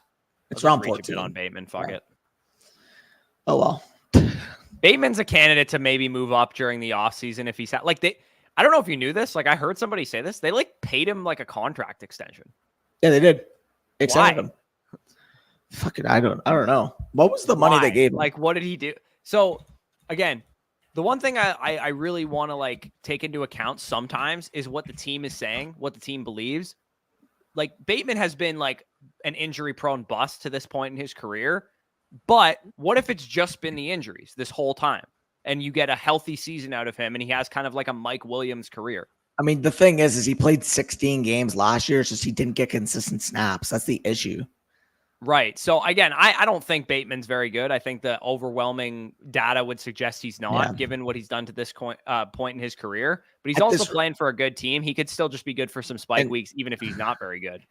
it's round 14.
Reach a bit on Bateman. Fuck it.
Oh well.
Bateman's a candidate to maybe move up during the offseason if he's like they. I don't know if you knew this. Like I heard somebody say this. They like paid him like a contract extension.
Yeah, they did. Extended him. Fucking, I don't know. What was the money they gave him?
Like, what did he do? So, again, the one thing I really want to like take into account sometimes is what the team is saying, what the team believes. Like Bateman has been like an injury-prone bust to this point in his career, but what if it's just been the injuries this whole time, and you get a healthy season out of him, and he has kind of like a Mike Williams career?
I mean, the thing is he played 16 games last year. It's just he didn't get consistent snaps. That's the issue.
Right. So, again, I don't think Bateman's very good. I think the overwhelming data would suggest he's not, given what he's done to this point in his career. But he's also playing for a good team. He could still just be good for some spike weeks, even if he's not very good.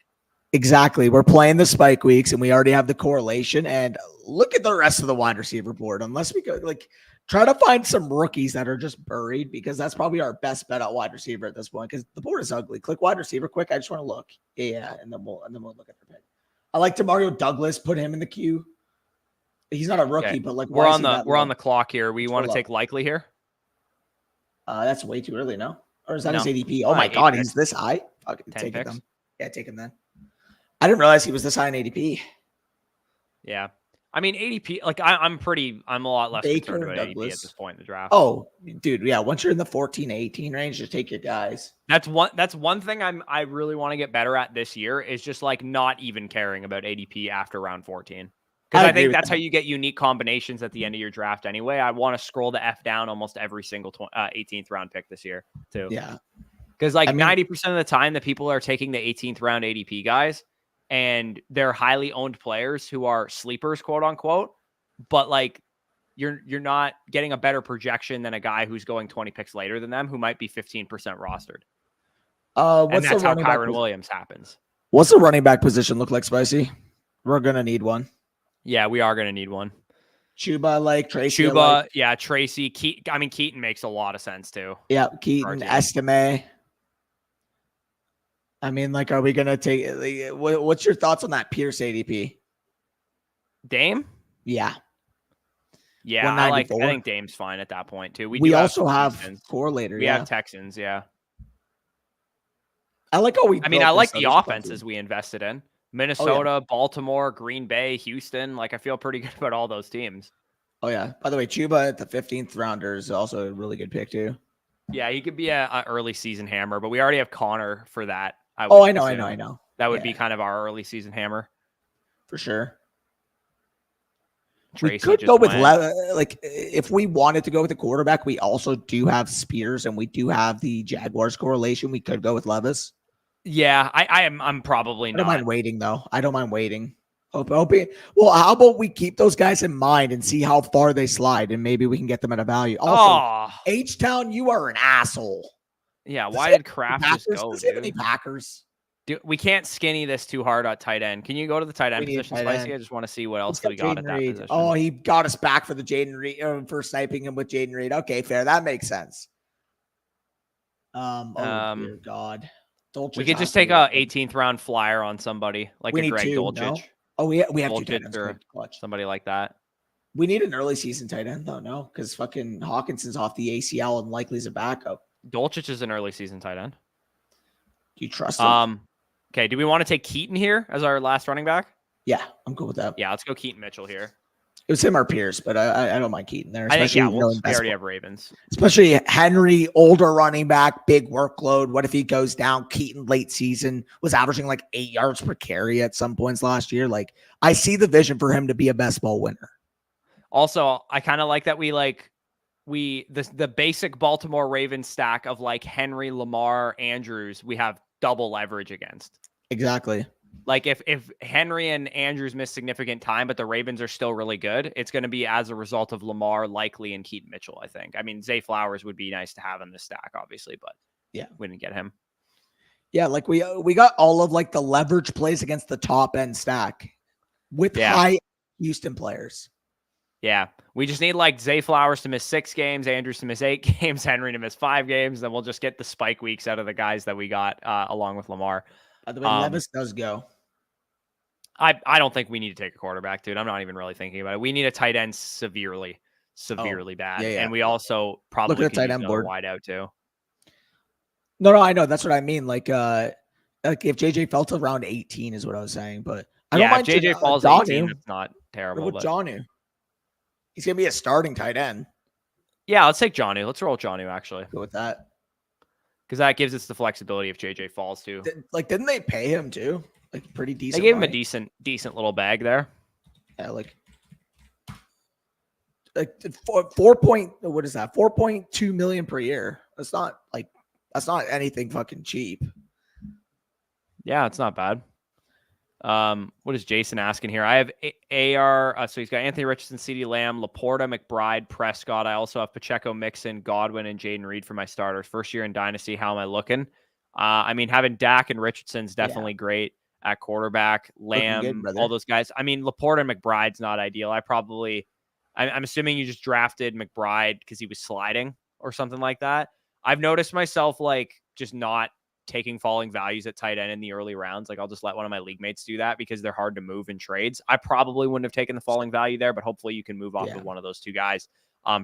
Exactly. We're playing the spike weeks, and we already have the correlation. And look at the rest of the wide receiver board. Unless we go, like, try to find some rookies that are just buried, because that's probably our best bet at wide receiver at this point, because the board is ugly. Click wide receiver quick. I just want to look. Yeah, and then we'll look at the pick. I like Demario Douglas. Put him in the queue. He's not a rookie, but like
we're on the clock here. We want to take Likely here.
That's way too early, no? Or is that his ADP? Oh my god, he's this high. Okay, take him. Yeah, take him then. I didn't realize he was this high in ADP.
Yeah, I mean ADP. Like I'm a lot less concerned about ADP at this point in the draft.
Oh, dude, yeah. Once you're in the 14 to 18 range, just take your guys.
That's one thing I really want to get better at this year is just like not even caring about ADP after round 14. Because I think that's how you get unique combinations at the end of your draft anyway. I want to scroll the F down almost every single 18th round pick this year too.
Yeah.
Because 90% of the time the people are taking the 18th round ADP guys, and they're highly owned players who are sleepers, quote unquote. But like you're not getting a better projection than a guy who's going 20 picks later than them, who might be 15% rostered. And that's how Kyron Williams happens.
What's the running back position look like, Spicy? We're going to need one.
Yeah, we are going to need one.
Chuba, Tracy.
Yeah, Tracy. Keaton makes a lot of sense too.
Yeah, Keaton, Estime. I mean, like, are we going to take... what's your thoughts on that Pierce ADP?
Dame?
Yeah.
Yeah, I think Dame's fine at that point too.
We also have Correlator.
We have Texans, yeah.
I like how
I like the offenses we invested in. Minnesota, Baltimore, Green Bay, Houston. Like, I feel pretty good about all those teams.
Oh, yeah. By the way, Chuba at the 15th rounder is also a really good pick, too.
Yeah, he could be a early season hammer, but we already have Connor for that.
I know.
That would be kind of our early season hammer.
For sure.
Tracy
we could go with like if we wanted to go with the quarterback, we also do have Spears and we do have the Jaguars correlation. We could go with Levis.
Yeah, I'm probably not.
I don't mind waiting though. I don't mind waiting. Hoping. Well, how about we keep those guys in mind and see how far they slide, and maybe we can get them at a value. Also, H-Town, you are an asshole.
Yeah, why did Kraft just go?
Does he have any Packers?
We can't skinny this too hard at tight end. Can you go to the tight end position, Spicy? I just want to see what else we got at that position.
Oh, he got us back for the Jaden Reed for sniping him with Jaden Reed. Okay, fair. That makes sense. Dear God.
We could just take a 18th round flyer on somebody like a Greg Dulcich.
No? Oh, we have two tight ends.
Or somebody like that.
We need an early season tight end though, no? Because fucking Hawkinson's off the ACL and likely is a backup.
Dulcich is an early season tight end.
Do you trust him?
Okay, do we want to take Keaton here as our last running back?
Yeah, I'm cool with that.
Yeah, let's go Keaton Mitchell here.
It was him or Pierce, but I don't mind Keaton there.
I think, we already have Ravens.
Especially Henry, older running back, big workload. What if he goes down? Keaton, late season, was averaging like 8 yards per carry at some points last year. Like, I see the vision for him to be a best ball winner.
Also, I kind of like that the basic Baltimore Ravens stack of like Henry, Lamar, Andrews, we have double leverage against.
Exactly.
Like if Henry and Andrews miss significant time, but the Ravens are still really good, it's going to be as a result of Lamar, likely, and Keaton Mitchell, I think. I mean, Zay Flowers would be nice to have in the stack, obviously, but yeah, we didn't get him.
Yeah, like we got all of like the leverage plays against the top end stack with high Houston players.
Yeah, we just need like Zay Flowers to miss 6 games, Andrews to miss 8 games, Henry to miss 5 games, then we'll just get the spike weeks out of the guys that we got along with Lamar.
By the way, Levis does go.
I don't think we need to take a quarterback, dude. I'm not even really thinking about it. We need a tight end severely bad. Yeah. And we also probably
look at the tight end board
wide out too.
No, I know. That's what I mean. Like if JJ fell to around 18 is what I was saying. But I don't mind
if JJ falls 18, it's not terrible.
But Jonnu. He's going to be a starting tight end.
Yeah, let's take Jonnu. Let's roll Jonnu, actually.
Go with that.
Because that gives us the flexibility if JJ falls too.
Didn't they pay him too? Like pretty decent.
They gave him a decent little bag there.
Yeah, like 4.2 million per year. That's not anything fucking cheap.
Yeah, it's not bad. What is Jason asking here? I have AR. So he's got Anthony Richardson, CeeDee Lamb, Laporta, McBride, Prescott. I also have Pacheco, Mixon, Godwin, and Jaden Reed for my starters. First year in Dynasty. How am I looking? I mean, having Dak and Richardson's definitely great at quarterback. Lamb, all those guys. I mean, Laporta and McBride's not ideal. I'm assuming you just drafted McBride because he was sliding or something like that. I've noticed myself like just not taking falling values at tight end in the early rounds. Like I'll just let one of my league mates do that because they're hard to move in trades. I probably wouldn't have taken the falling value there, but hopefully you can move off of one of those two guys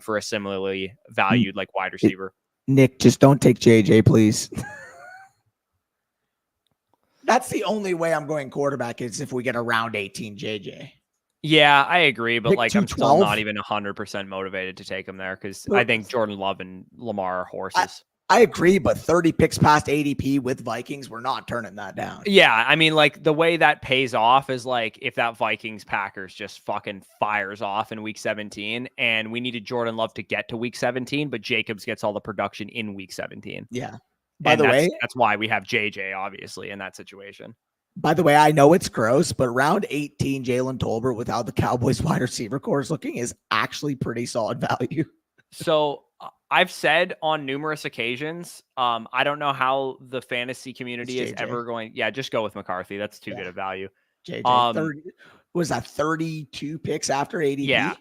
for a similarly valued like wide receiver.
Nick, just don't take JJ, please. That's the only way I'm going quarterback is if we get a round 18 JJ.
Yeah, I agree, but
pick
like
212?
I'm still not even 100% motivated to take him there because I think Jordan Love and Lamar are horses.
I agree, but 30 picks past ADP with Vikings, we're not turning that down.
Yeah, I mean, like the way that pays off is like if that Vikings Packers just fucking fires off in week 17 and we needed Jordan Love to get to week 17, but Jacobs gets all the production in week 17.
Yeah. By the way,
that's why we have JJ obviously in that situation.
By the way, I know it's gross, but round 18, Jalen Tolbert with how the Cowboys wide receiver core is looking is actually pretty solid value.
So I've said on numerous occasions, I don't know how the fantasy community is ever going. Yeah, just go with McCarthy. That's too good a value.
JJ, 30, was that 32 picks after ADP?
Yeah.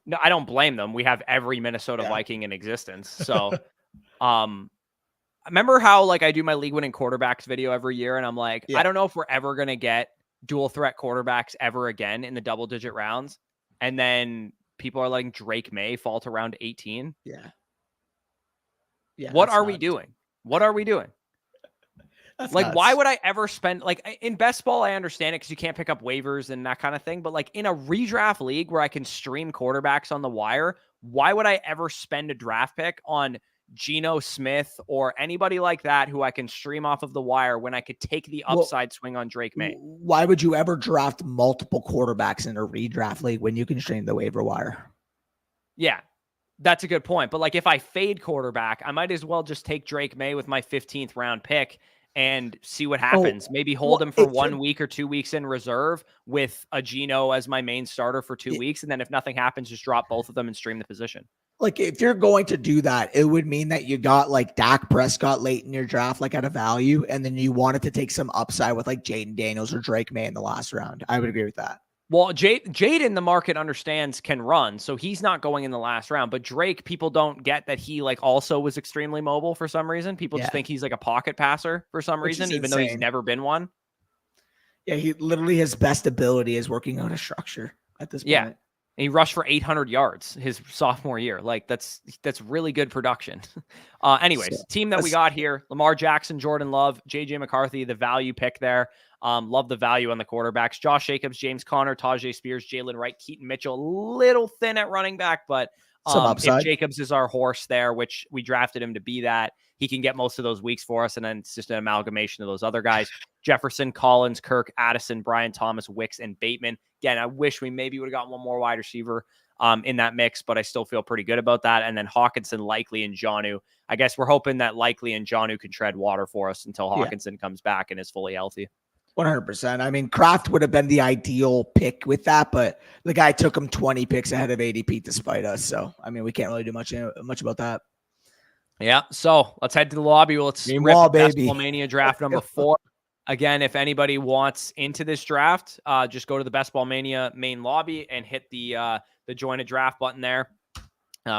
No, I don't blame them. We have every Minnesota Viking in existence. So, remember how like I do my league winning quarterbacks video every year, and I'm like, I don't know if we're ever gonna get dual threat quarterbacks ever again in the double digit rounds, and then people are letting Drake May fall to round 18.
Yeah.
What are we doing? What are we doing? Like, nuts. Why would I ever spend like in best ball? I understand it because you can't pick up waivers and that kind of thing. But like in a redraft league where I can stream quarterbacks on the wire, why would I ever spend a draft pick on Geno Smith or anybody like that who I can stream off of the wire when I could take the upside swing on Drake May.
Why would you ever draft multiple quarterbacks in a redraft league when you can stream the waiver wire?
Yeah, that's a good point. But like if I fade quarterback, I might as well just take Drake May with my 15th round pick and see what happens. Maybe hold him for 1 week or 2 weeks in reserve with a Geno as my main starter for 2 weeks. And then if nothing happens, just drop both of them and stream the position.
Like if you're going to do that, it would mean that you got like Dak Prescott late in your draft, like at a value, and then you wanted to take some upside with like Jaden Daniels or Drake May in the last round. I would agree with that.
Well, Jade in the market understands can run, so he's not going in the last round. But Drake, people don't get that he like also was extremely mobile for some reason. People just think he's like a pocket passer for some reason, even though he's never been one.
Yeah, he literally his best ability is working on a structure at this point.
Yeah. And he rushed for 800 yards his sophomore year. Like that's really good production. Anyways, team that we got here, Lamar Jackson, Jordan Love, JJ McCarthy, the value pick there. Love the value on the quarterbacks. Josh Jacobs, James Conner, Tajay Spears, Jalen Wright, Keaton Mitchell, a little thin at running back, but if Jacobs is our horse there, which we drafted him to be that, he can get most of those weeks for us. And then it's just an amalgamation of those other guys. Jefferson, Collins, Kirk, Addison, Brian Thomas, Wicks, and Bateman. Again, I wish we maybe would have got one more wide receiver in that mix, but I still feel pretty good about that. And then Hawkinson, Likely, and Jonnu. I guess we're hoping that Likely and Jonnu can tread water for us until Hawkinson comes back and is fully healthy.
100%. I mean, Kraft would have been the ideal pick with that, but the guy took him 20 picks ahead of ADP despite us. So, I mean, we can't really do much about that.
Yeah. So let's head to the lobby. Let's rip Basketball Mania draft number 4. Again, if anybody wants into this draft, just go to the Basketball Mania main lobby and hit the join a draft button there.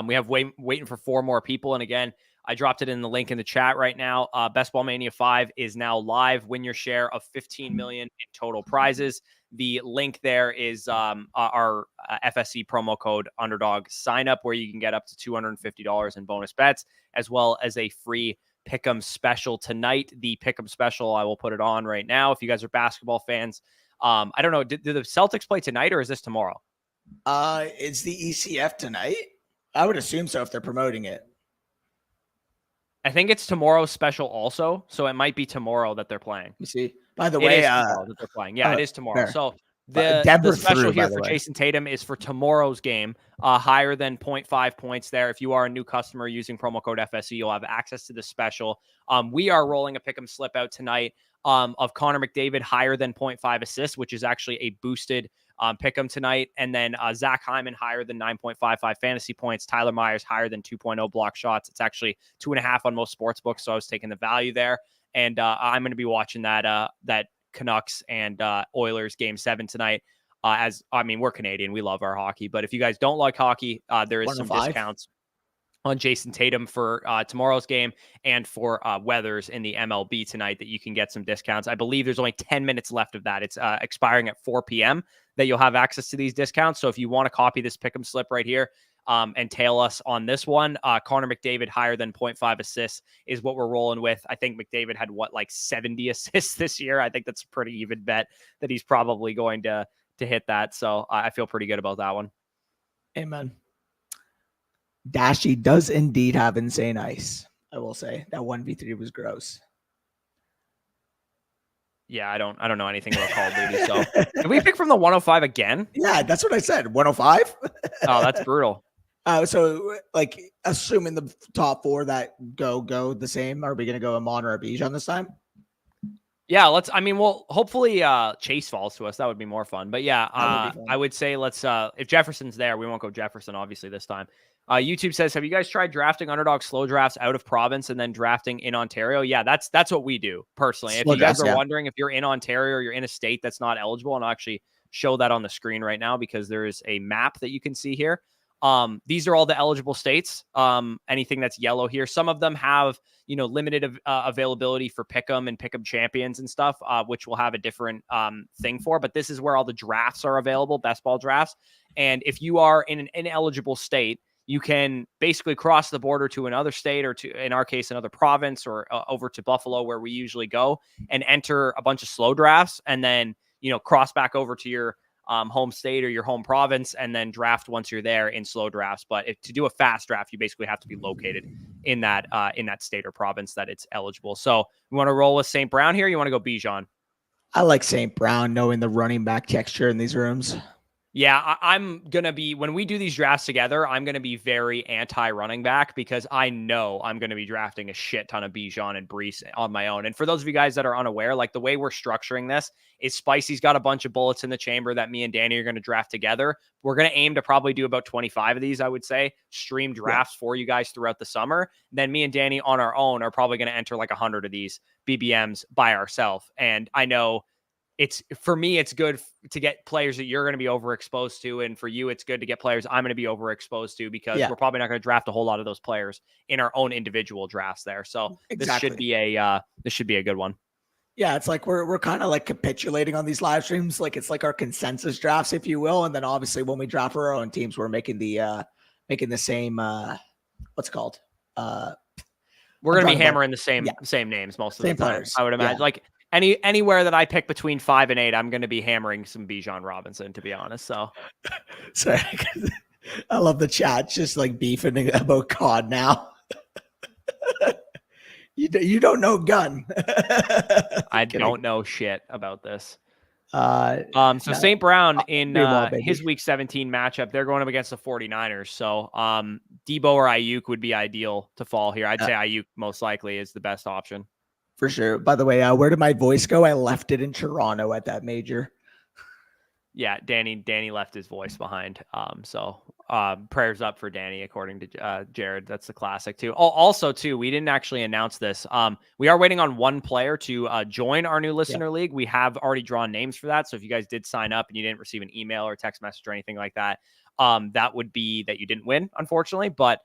We have waiting for 4 more people. And again, I dropped it in the link in the chat right now. Basketball Mania 5 is now live. Win your share of $15 million in total prizes. The link there is our FSC promo code underdog sign up, where you can get up to $250 in bonus bets, as well as a free Pick'em special tonight. The Pick'em special, I will put it on right now. If you guys are basketball fans, I don't know, do the Celtics play tonight or is this tomorrow?
It's the ECF tonight. I would assume so if they're promoting it.
I think it's tomorrow's special also, so it might be tomorrow that they're playing.
You see, by the way,
that they're playing. Yeah, it is tomorrow.
Fair.
So the special here for Jason Tatum is for tomorrow's game, higher than 0.5 points there. If you are a new customer using promo code FSE, you'll have access to the special. We are rolling a pick'em slip out tonight of Connor McDavid higher than 0.5 assists, which is actually a boosted pick'em tonight. And then Zach Hyman higher than 9.55 fantasy points. Tyler Myers higher than 2.0 block shots. It's actually 2.5 on most sports books, so I was taking the value there. And I'm going to be watching that Canucks and Oilers game 7 tonight. We're Canadian. We love our hockey. But if you guys don't like hockey, there is some discounts on Jason Tatum for tomorrow's game and for Weathers in the MLB tonight that you can get some discounts. I believe there's only 10 minutes left of that. It's expiring at 4 p.m. that you'll have access to these discounts. So if you want to copy this pick'em slip right here, and tail us on this one, Connor McDavid higher than 0.5 assists is what we're rolling with. I think McDavid had 70 assists this year. I think that's a pretty even bet that he's probably going to hit that. So I feel pretty good about that one.
Amen. Dashy does indeed have insane ice. I will say that 1v3 was gross.
Yeah, I don't know anything about Call of Duty. So did we pick from the 105 again?
Yeah, that's what I said. 105.
Oh, that's brutal.
So like assuming the top 4 that go the same, are we going to go Amon or Bijan this time?
Yeah, hopefully Chase falls to us. That would be more fun. But yeah, I would say let's if Jefferson's there, we won't go Jefferson obviously this time. YouTube says, have you guys tried drafting underdog slow drafts out of province and then drafting in Ontario? Yeah, that's what we do personally. If you guys are wondering if you're in Ontario or you're in a state that's not eligible, and I'll actually show that on the screen right now because there is a map that you can see here. These are all the eligible states. Anything that's yellow here. Some of them have, limited availability for pick'em and pick'em champions and stuff, which we'll have a different thing for. But this is where all the drafts are available, best ball drafts. And if you are in an ineligible state, you can basically cross the border to another state or to, in our case, another province or over to Buffalo where we usually go and enter a bunch of slow drafts and then, cross back over to your home state or your home province, and then draft once you're there in slow drafts. But to do a fast draft, you basically have to be located in that state or province that it's eligible. So you want to roll with St. Brown here? You want to go Bijan?
I like St. Brown, knowing the running back texture in these rooms.
Yeah, I'm going to be, when we do these drafts together, I'm going to be very anti-running back because I know I'm going to be drafting a shit ton of Bijan and Breece on my own. And for those of you guys that are unaware, like the way we're structuring this is Spicy's got a bunch of bullets in the chamber that me and Danny are going to draft together. We're going to aim to probably do about 25 of these, I would say, stream drafts for you guys throughout the summer. Then me and Danny on our own are probably going to enter like 100 of these BBMs by ourselves. And I know for me, it's good to get players that you're going to be overexposed to. And for you, it's good to get players I'm going to be overexposed to because we're probably not going to draft a whole lot of those players in our own individual drafts there. So this should be a good one.
Yeah. It's like, we're kind of like capitulating on these live streams. Like it's like our consensus drafts, if you will. And then obviously when we draft for our own teams, we're making the same, what's it called?
We're going to be hammering the same names most of the time.
Players.
I would imagine like, anywhere that I pick between 5 and 8, I'm going to be hammering some Bijan Robinson, to be honest. So,
sorry, I love the chat. Just like beefing about COD now. you don't know gun.
I don't know shit about this.
So
St. Brown in his week 17 matchup, they're going up against the 49ers. So, Debo or Ayuk would be ideal to fall here. I'd say Ayuk most likely is the best option.
For sure. By the way, where did my voice go? I left it in Toronto at that major.
Yeah, Danny left his voice behind. So prayers up for Danny, according to Jared. That's the classic too. Also, too, we didn't actually announce this. We are waiting on one player to join our new listener league. We have already drawn names for that. So if you guys did sign up and you didn't receive an email or text message or anything like that, that would be that you didn't win, unfortunately. But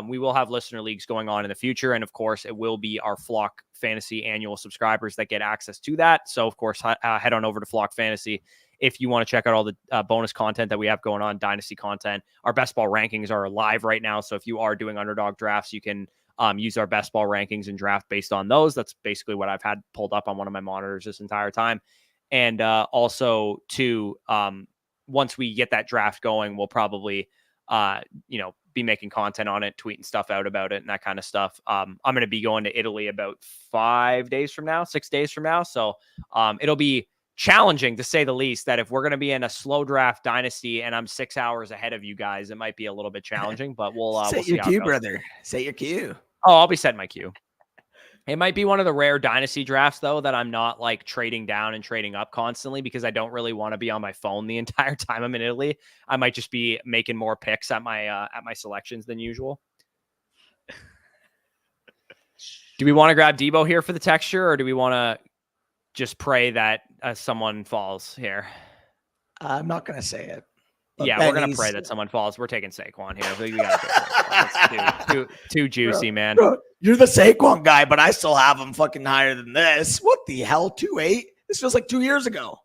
we will have listener leagues going on in the future. And of course, it will be our Flock Fantasy annual subscribers that get access to that. So of course, head on over to Flock Fantasy if you want to check out all the bonus content that we have going on, Dynasty content. Our best ball rankings are live right now. So if you are doing underdog drafts, you can use our best ball rankings and draft based on those. That's basically what I've had pulled up on one of my monitors this entire time. And also too, once we get that draft going, we'll probably, be making content on it, tweeting stuff out about it and that kind of stuff. I'm going to be going to Italy about 6 days from now. So it'll be challenging to say the least that if we're going to be in a slow draft dynasty and I'm 6 hours ahead of you guys, it might be a little bit challenging, but we'll
set
your
queue, brother. Set your queue.
Oh, I'll be setting my queue. It might be one of the rare dynasty drafts, though, that I'm not like trading down and trading up constantly because I don't really want to be on my phone the entire time I'm in Italy. I might just be making more picks at my selections than usual. Do we want to grab Debo here for the texture, or do we want to just pray that someone falls here?
I'm not going to say it.
Yeah, we're going to pray that someone falls. We're taking Saquon here. We got to take Saquon. It's too juicy, man.
Bro, you're the Saquon guy, but I still have him fucking higher than this. What the hell? 2.8? This feels like 2 years ago.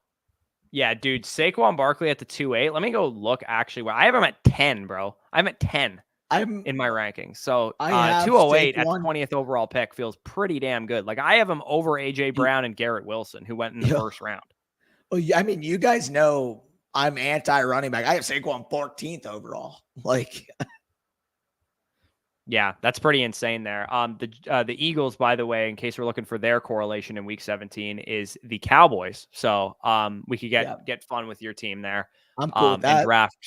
Yeah, dude. Saquon Barkley at the 2.8. Let me go look actually. I have him at 10, bro. I'm at 10 in my rankings. So 208 at 20th overall pick feels pretty damn good. Like I have him over AJ Brown and Garrett Wilson, who went in the first round.
Well, I mean, you guys know I'm anti-running back. I have Saquon 14th overall. Like,
yeah, that's pretty insane there. The Eagles, by the way, in case we're looking for their correlation in week 17, is the Cowboys. So we could get fun with your team there.
I'm cool with that.
And draft.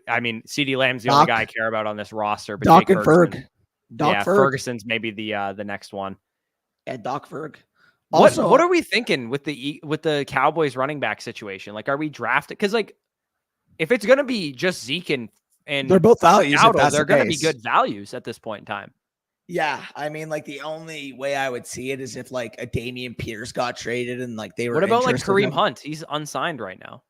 I mean, CeeDee Lamb's the only guy I care about on this roster. But
Doc and Ferg.
Ferguson's maybe the next one.
Yeah, Doc Ferg.
Also, what are we thinking with the Cowboys running back situation? Like, are we drafting? Because like, if it's gonna be just Zeke and
they're both values,
they're gonna be good values at this point in time.
Yeah, I mean, like the only way I would see it is if like a Dameon Pierce got traded and like they were.
What about like Kareem Hunt? He's unsigned right now.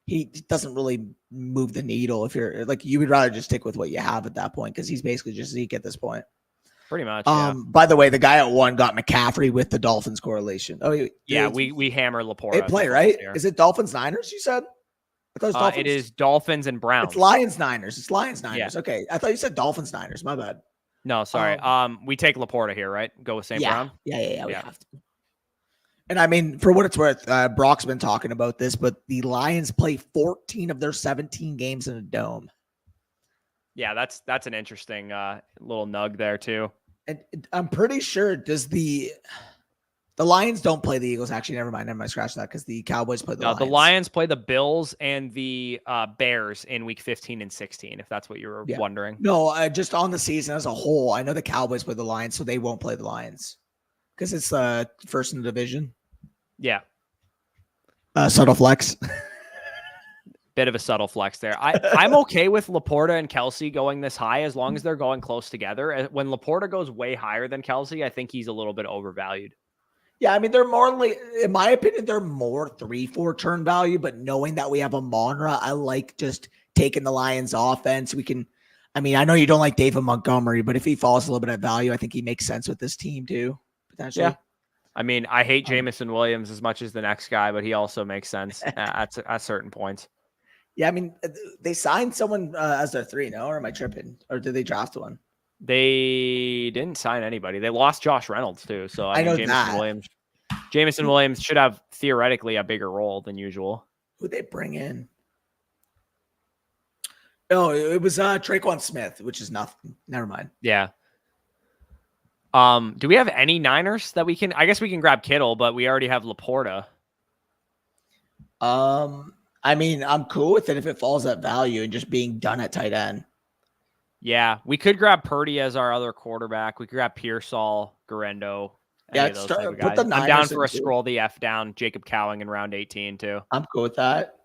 He doesn't really move the needle. If you're like, you would rather just stick with what you have at that point because he's basically just Zeke at this point.
Pretty much.
By the way, the guy at 1 got McCaffrey with the Dolphins correlation. Oh,
yeah, we hammer Laporta.
They play right. Is it Dolphins Niners? You said. I thought it was Dolphins.
It is Dolphins and Browns.
It's Lions Niners. It's Lions Niners.
Yeah.
Okay, I thought you said Dolphins Niners. My bad.
No, sorry. We take Laporta here, right? Go with St. Brown.
Yeah. We have to. And I mean, for what it's worth, Brock's been talking about this, but the Lions play 14 of their 17 games in a dome.
Yeah, that's an interesting little nug there too.
And I'm pretty sure the Lions don't play the Eagles. Actually, never mind. Scratch that because the Cowboys play the Lions.
The Lions play the Bills and the Bears in week 15 and 16, if that's what you were wondering.
No, just on the season as a whole. I know the Cowboys play the Lions, so they won't play the Lions because it's first in the division.
Yeah.
Subtle flex.
Bit of a subtle flex there. I'm okay with Laporta and Kelsey going this high as long as they're going close together. When Laporta goes way higher than Kelsey, I think he's a little bit overvalued.
Yeah, I mean, they're more like, in my opinion, they're more 3-4 turn value, but knowing that we have a Monra, I like just taking the Lions offense. I know you don't like David Montgomery, but if he falls a little bit of value, I think he makes sense with this team too, potentially. Yeah.
I mean, I hate Jameson Williams as much as the next guy, but he also makes sense at certain points.
Yeah, I mean, they signed someone as their 3, no? Or am I tripping? Or did they draft one?
They didn't sign anybody. They lost Josh Reynolds too. So I mean,
know
Jameson Williams should have theoretically a bigger role than usual.
Who'd they bring in? Oh, it was Traquan Smith, which is nothing. Never mind.
Yeah. Do we have any Niners that we can? I guess we can grab Kittle, but we already have Laporta.
I mean, I'm cool with it if it falls at value and just being done at tight end.
Yeah, we could grab Purdy as our other quarterback. We could grab Pearsall, Garendo.
Yeah, put the Niners.
I'm down for a scroll the F down. Jacob Cowing in round 18 too.
I'm cool with that.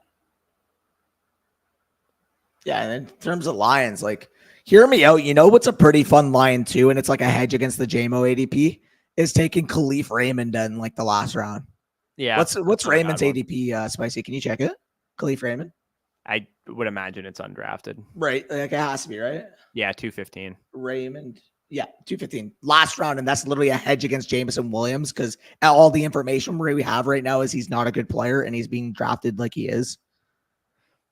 Yeah, and in terms of Lions, like, hear me out. You know what's a pretty fun line too, and it's like a hedge against the JMO ADP, is taking Khalif Raymond in like the last round.
Yeah.
What's Raymond's ADP, Spicy? Can you check it? Khalif Raymond?
I would imagine it's undrafted.
Right. Like it has to be, right?
Yeah, 215.
Raymond. Yeah, 215. Last round, and that's literally a hedge against Jameson Williams because all the information we have right now is he's not a good player and he's being drafted like he is.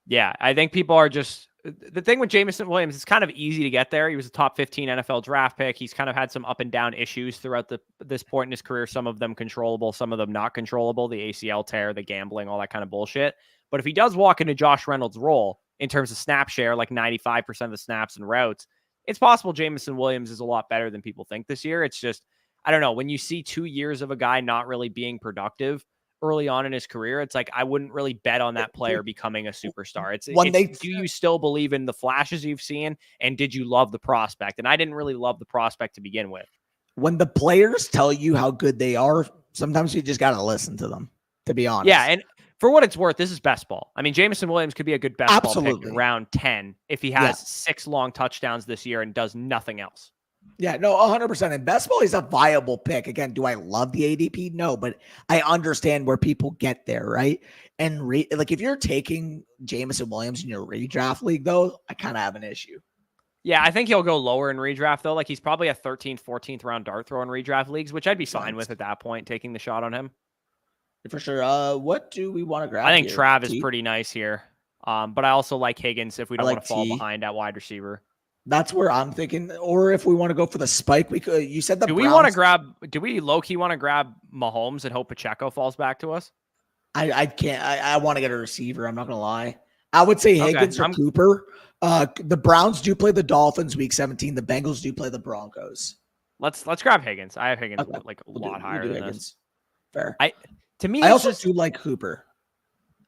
Yeah, I think people are just the thing with Jameson Williams, it's kind of easy to get there. He was a top 15 NFL draft pick. He's kind of had some up and down issues throughout this point in his career. Some of them controllable, some of them not controllable, the ACL tear, the gambling, all that kind of bullshit. But if he does walk into Josh Reynolds' role in terms of snap share, like 95% of the snaps and routes, it's possible Jameson Williams is a lot better than people think this year. It's just, I don't know, when you see 2 years of a guy not really being productive early on in his career, it's like I wouldn't really bet on that player becoming a superstar. Do you still believe in the flashes you've seen, and did you love the prospect? And I didn't really love the prospect to begin with.
When the players tell you how good they are, sometimes you just got to listen to them, to be honest.
Yeah, and for what it's worth, this is best ball. I mean, Jameson Williams could be a good best ball pick in round 10 if he has 6 long touchdowns this year and does nothing else.
Yeah, no, 100%. And best ball is a viable pick. Again, do I love the ADP? No, but I understand where people get there, right? And like if you're taking Jameson Williams in your redraft league, though, I kind of have an issue.
Yeah, I think he'll go lower in redraft, though. Like he's probably a 13th, 14th round dart throw in redraft leagues, which I'd be fine with at that point, taking the shot on him.
For sure. What do we want to grab?
I think Trav is pretty nice here. But I also like Higgins if we don't want to fall behind at wide receiver.
That's where I'm thinking. Or if we want to go for the spike, we could. You said the
Browns. Do we low-key want to grab Mahomes and hope Pacheco falls back to us?
I can't. I want to get a receiver. I'm not going to lie. I would say Higgins or Cooper. The Browns do play the Dolphins week 17. The Bengals do play the Broncos.
Let's grab Higgins. I have Higgins like a lot higher than Higgins. This.
Fair.
I
also do like Cooper.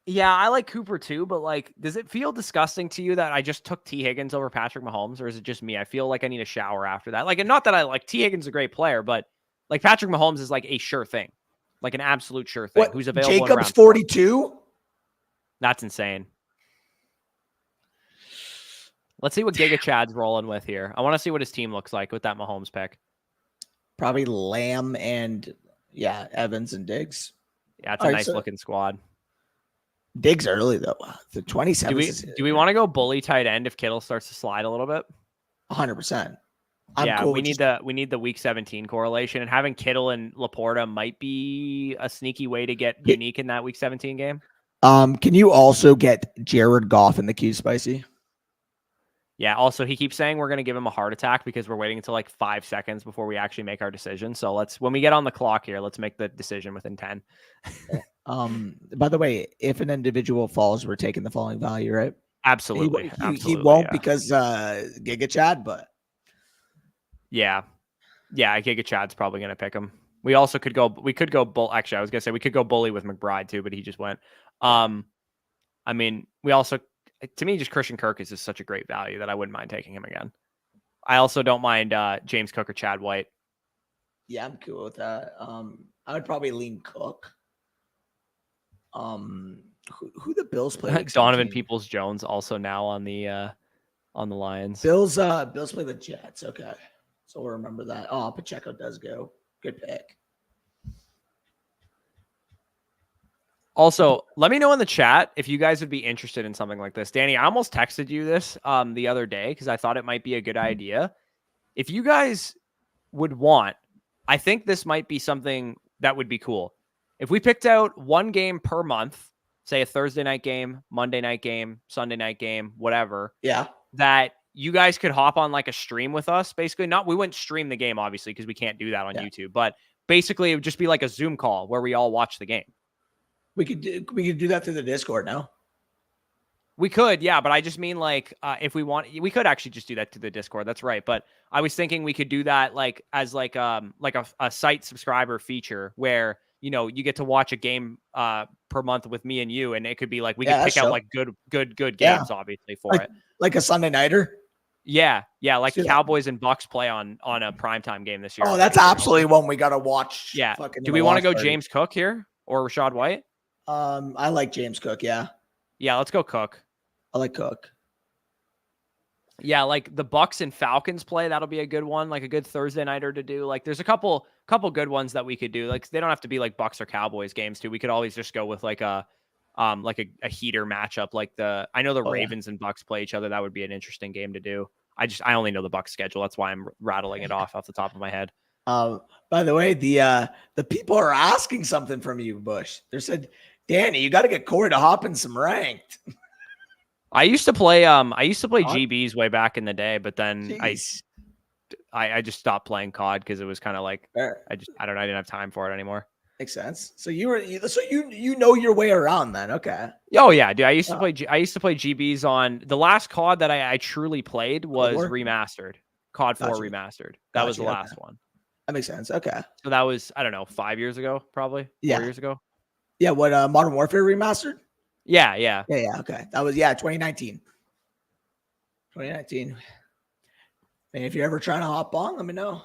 Yeah, I like Cooper too, but like, does it feel disgusting to you that I just took T. Higgins over Patrick Mahomes, or is it just me? I feel like I need a shower after that. Like, and not that I like T. Higgins is a great player, but like Patrick Mahomes is like a sure thing, like an absolute sure thing. Who's available?
Jacobs 42.
That's insane. Let's see what Giga Chad's rolling with here. I want to see what his team looks like with that Mahomes pick.
Probably Lamb and Evans and Diggs.
Yeah, it's a nice looking squad.
Diggs early though. The 27.
Do we want to go bully tight end if Kittle starts to slide a little bit?
100%.
Cool. We need the week 17 correlation, and having Kittle and Laporta might be a sneaky way to get unique in that week 17 game.
Can you also get Jared Goff in the queue, Spicy?
Yeah. Also, he keeps saying we're going to give him a heart attack because we're waiting until like 5 seconds before we actually make our decision. So when we get on the clock here, let's make the decision within 10.
By the way, if an individual falls, we're taking the falling value, right?
Absolutely.
He won't
yeah.
because Giga Chad, but
yeah. Giga Chad's probably going to pick him. We also could go actually, I was going to say we could go bully with McBride too, but he just went. I mean, we also, to me, just Christian Kirk is just such a great value that I wouldn't mind taking him again. I also don't mind James Cook or Chad White.
Yeah, I'm cool with that. I would probably lean Cook. Who the Bills play?
Donovan Peoples-Jones also now on the Lions.
Bills play the Jets. Okay, so we'll remember that. Oh, Pacheco does go. Good pick.
Also, let me know in the chat if you guys would be interested in something like this. Danny, I almost texted you this the other day because I thought it might be a good idea. If you guys would want, I think this might be something that would be cool. If we picked out one game per month, say a Thursday night game, Monday night game, Sunday night game, whatever.
Yeah.
That you guys could hop on like a stream with us. Basically, we wouldn't stream the game, obviously, because we can't do that on YouTube. But basically, it would just be like a Zoom call where we all watch the game.
We could do that through the Discord now.
We could, yeah, but I just mean like if we want, we could actually just do that to the Discord. That's right. But I was thinking we could do that like as like a site subscriber feature where you get to watch a game per month with me and you, and it could be like we could pick out like good games, obviously for it,
like a Sunday nighter.
Yeah, like Cowboys and Bucks play on a primetime game this year.
Oh, that's absolutely one we gotta watch.
Yeah. Do we want to go James Cook here or Rashad White?
I like James Cook. Yeah.
Yeah, let's go Cook.
I like Cook.
Yeah, like the Bucks and Falcons play, that'll be a good one, like a good Thursday nighter to do. Like there's a couple good ones that we could do. Like they don't have to be like Bucks or Cowboys games too. We could always just go with like a heater matchup. Like I know the Ravens and Bucks play each other. That would be an interesting game to do. I only know the Bucks schedule. That's why I'm rattling it off the top of my head.
By the way, the people are asking something from you, Bush. They said, Danny, you got to get Corey to hop in some ranked.
I used to play GBs way back in the day, but then I just stopped playing COD because it was kind of like I don't know, I didn't have time for it anymore.
Makes sense. So you know your way around then. Okay.
Oh yeah, dude. I used to play GBs on the last COD that I truly played was remastered. COD 4 remastered. That was the last one.
That makes sense. Okay.
So that was, I don't know, 5 years ago, probably 4 years ago.
Yeah. What Modern Warfare remastered?
Yeah.
Okay. That was 2019. 2019. And if you're ever trying to hop on, let me know.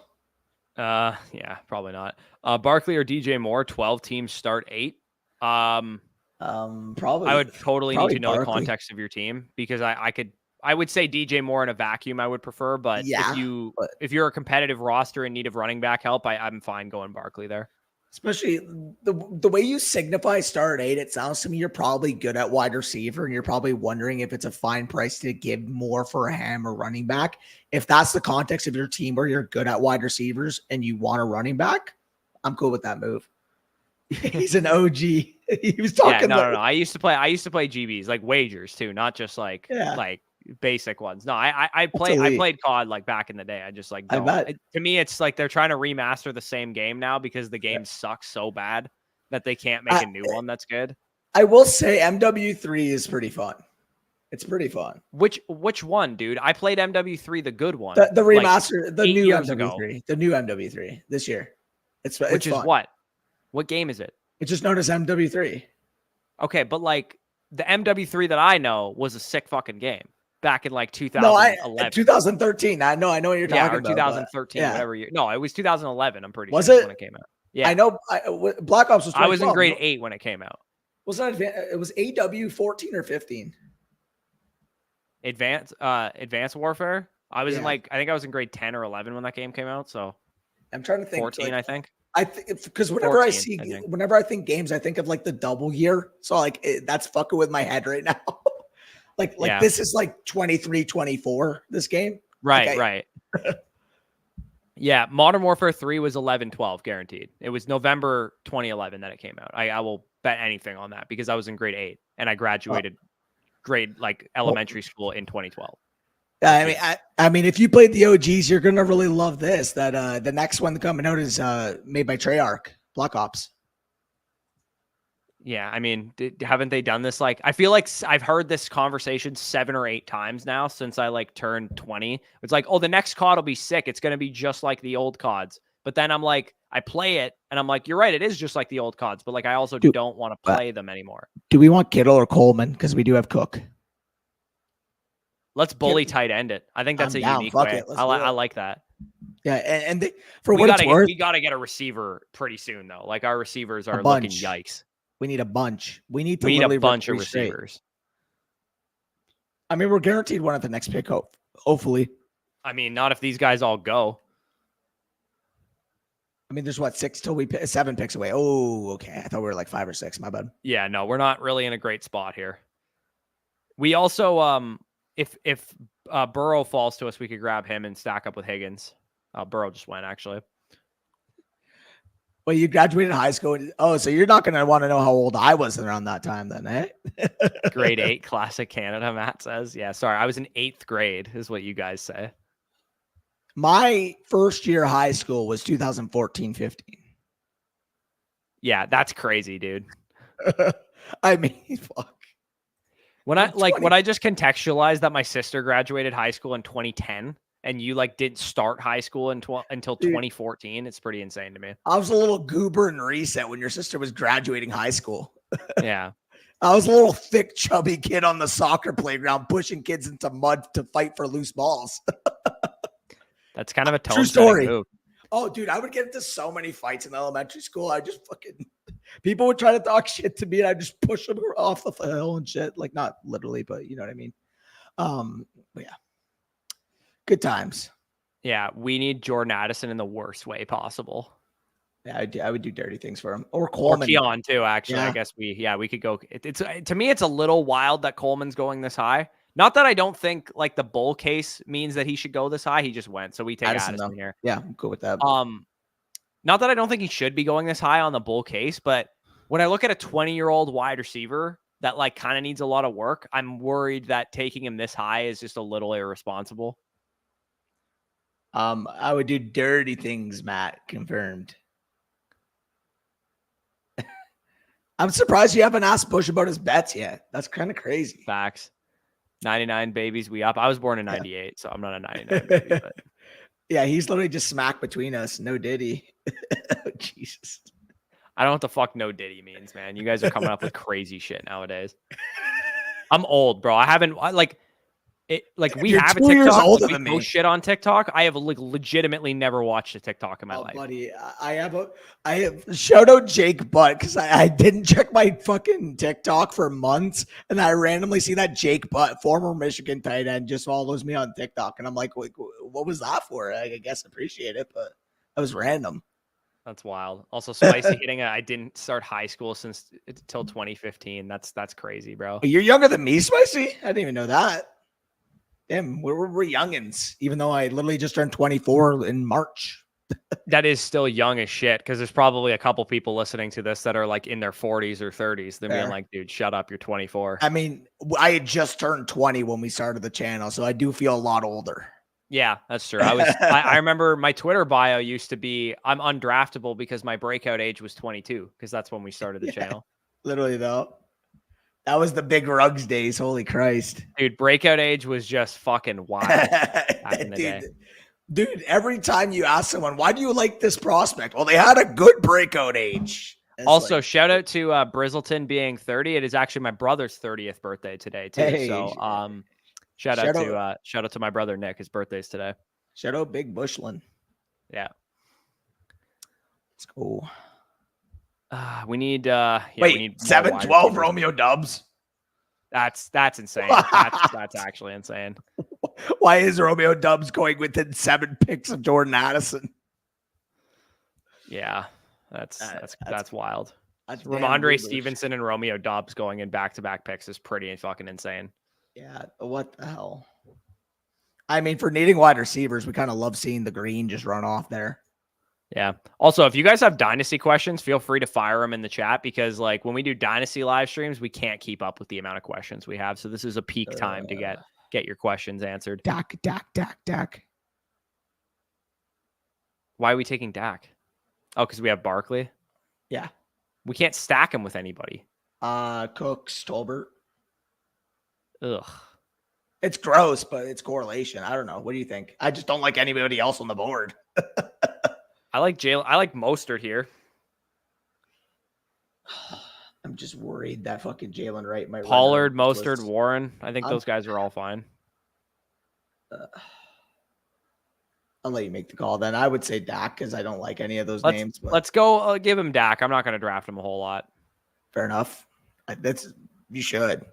Yeah, probably not. Barkley or DJ Moore, 12 teams start 8.
Probably.
I would totally need to know the context of your team because I would say DJ Moore in a vacuum I would prefer, but if you're a competitive roster in need of running back help, I'm fine going Barkley there.
Especially the way you signify start 8, it sounds to me you're probably good at wide receiver, and you're probably wondering if it's a fine price to give more for a ham or running back. If that's the context of your team where you're good at wide receivers and you want a running back, I'm cool with that move. He's an OG. He was talking.
No. I used to play GBs like wagers too, not just like basic ones. No, I played COD like back in the day. I just like to me it's like they're trying to remaster the same game now because the game sucks so bad that they can't make a new one that's good.
I will say MW3 is pretty fun. It's pretty fun.
Which one, dude? I played MW3, the good one.
The remaster,
like
the new MW3.
Ago.
The new MW3 this year. It's
is
fun.
What game is it?
It's just known as MW3.
Okay, but like the MW3 that I know was a sick fucking game. Back in like 2011.
2013. I know what you're talking about.
2013, whatever year. No, it was 2011. I'm pretty sure when it came out. Yeah,
I know. Black Ops was.
I was in grade 8 when it came out.
Was that it was AW 14 or 15?
Advanced Warfare. I was in I think I was in grade 10 or 11 when that game came out. So
I'm trying to think.
14, I think.
I think because whenever I think games, I think of like the double year. So like that's fucking with my head right now. Like this is like 23, 24, this game.
Right. Yeah. Modern Warfare 3 was 11-12 guaranteed. It was November 2011 that it came out. I will bet anything on that because I was in grade 8 and I graduated elementary school in 2012.
I mean, if you played the OGs, you're gonna really love this. That the next one coming out is made by Treyarch, Black Ops.
Yeah, I mean, haven't they done this? Like, I feel like I've heard this conversation 7 or 8 times now since I like turned 20. It's like, oh, the next COD will be sick. It's gonna be just like the old CODs. But then I'm like, I play it, and I'm like, you're right, it is just like the old CODs. But like, I also don't want to play them anymore.
Do we want Kittle or Coleman? Because we do have Cook.
Let's bully tight end it. I think that's a unique way. I like that.
Yeah, and we
gotta get a receiver pretty soon though. Like our receivers are looking yikes.
We need a bunch. We need
a bunch of receivers.
I mean, we're guaranteed one at the next pick, hopefully.
I mean, not if these guys all go.
I mean, there's 7 picks away. Oh, okay. I thought we were like 5 or 6. My bad.
Yeah, no, we're not really in a great spot here. We also, if Burrow falls to us, we could grab him and stack up with Higgins. Burrow just went, actually.
Well, you graduated high school. Oh, so you're not going to want to know how old I was around that time then, eh?
Grade 8 Classic Canada, Matt says. Yeah, sorry. I was in 8th grade is what you guys say.
My first year of high school was 2014-15.
Yeah, that's crazy, dude.
I mean, fuck.
When I just contextualized that my sister graduated high school in 2010 and you like didn't start high school until 2014, it's pretty insane to me.
I was a little goober and reset when your sister was graduating high school.
Yeah.
I was a little thick, chubby kid on the soccer playground pushing kids into mud to fight for loose balls.
That's kind of a
true story.
Move.
Oh, dude, I would get into so many fights in elementary school. I just people would try to talk shit to me, and I just push them off the hill and shit. Like not literally, but you know what I mean. But yeah, good times.
Yeah, we need Jordan Addison in the worst way possible.
Yeah, I would do dirty things for him, or Coleman,
or Keon too. Actually, yeah. I guess we could go. It's to me, it's a little wild that Coleman's going this high. Not that I don't think like the bull case means that he should go this high. He just went. So we take Addison here.
Yeah, I'm cool with that.
Not that I don't think he should be going this high on the bull case, but when I look at a 20-year-old wide receiver that like kind of needs a lot of work, I'm worried that taking him this high is just a little irresponsible.
I would do dirty things, Matt. Confirmed. I'm surprised you haven't asked Bush about his bets yet. That's kind of crazy.
Facts. 99 babies, we up. I was born in 98, so I'm not a 99 baby. But.
Yeah, he's literally just smack between us. No Diddy. Oh, Jesus.
I don't know what the fuck no Diddy means, man. You guys are coming up with crazy shit nowadays. I'm old, bro. I haven't like it. Like we
You're
have a
2 years
TikTok.
older
We
than me.
post shit on TikTok. I have like legitimately never watched a TikTok in my life.
Buddy, I have shout out Jake Butt because I didn't check my fucking TikTok for months, and I randomly see that Jake Butt, former Michigan tight end, just follows me on TikTok, and I'm like, what was that for? I guess appreciate it, but that was random.
That's wild. Also, Spicy hitting I didn't start high school until 2015. That's crazy, bro.
You're younger than me, Spicy? I didn't even know that. Damn, we're youngins, even though I literally just turned 24 in March.
That is still young as shit because there's probably a couple people listening to this that are like in their 40s or 30s. They're being like, dude, shut up. You're 24.
I mean, I had just turned 20 when we started the channel, so I do feel a lot older.
Yeah, that's true. I remember my Twitter bio used to be I'm undraftable because my breakout age was 22 because that's when we started the channel.
Literally, though. That was the big Rugs days. Holy Christ.
Dude, breakout age was just fucking wild back in the day.
Dude, every time you ask someone, why do you like this prospect? Well, they had a good breakout age.
Also, shout out to Brizzleton being 30. It is actually my brother's 30th birthday today, too. Hey. So shout out to my brother Nick. His birthday's today.
Shout out Big Bushlin.
Yeah.
Let's go.
We need
we need 7-12 Romeo Dubs.
That's insane. That's actually insane.
Why is Romeo Dubs going within 7 picks of Jordan Addison?
Yeah, that's wild. That's Ramondre Stevenson and Romeo Dubs going in back-to-back picks is pretty fucking insane.
Yeah, what the hell? I mean, for needing wide receivers, we kind of love seeing the green just run off there.
Yeah. Also, if you guys have Dynasty questions, feel free to fire them in the chat because like when we do Dynasty live streams, we can't keep up with the amount of questions we have. So this is a peak time to get get your questions answered.
Dak.
Why are we taking Dak? Oh, because we have Barkley.
Yeah.
We can't stack him with anybody.
Cooks, Tolbert.
Ugh.
It's gross, but it's correlation. I don't know. What do you think? I just don't like anybody else on the board.
I like Mostert here.
I'm just worried that fucking Jalen Wright might.
Pollard, Mostert, Warren. I think those guys are all fine.
I'll let you make the call then. I would say Dak because I don't like any of those names. But
let's go give him Dak. I'm not going to draft him a whole lot.
Fair enough. You should.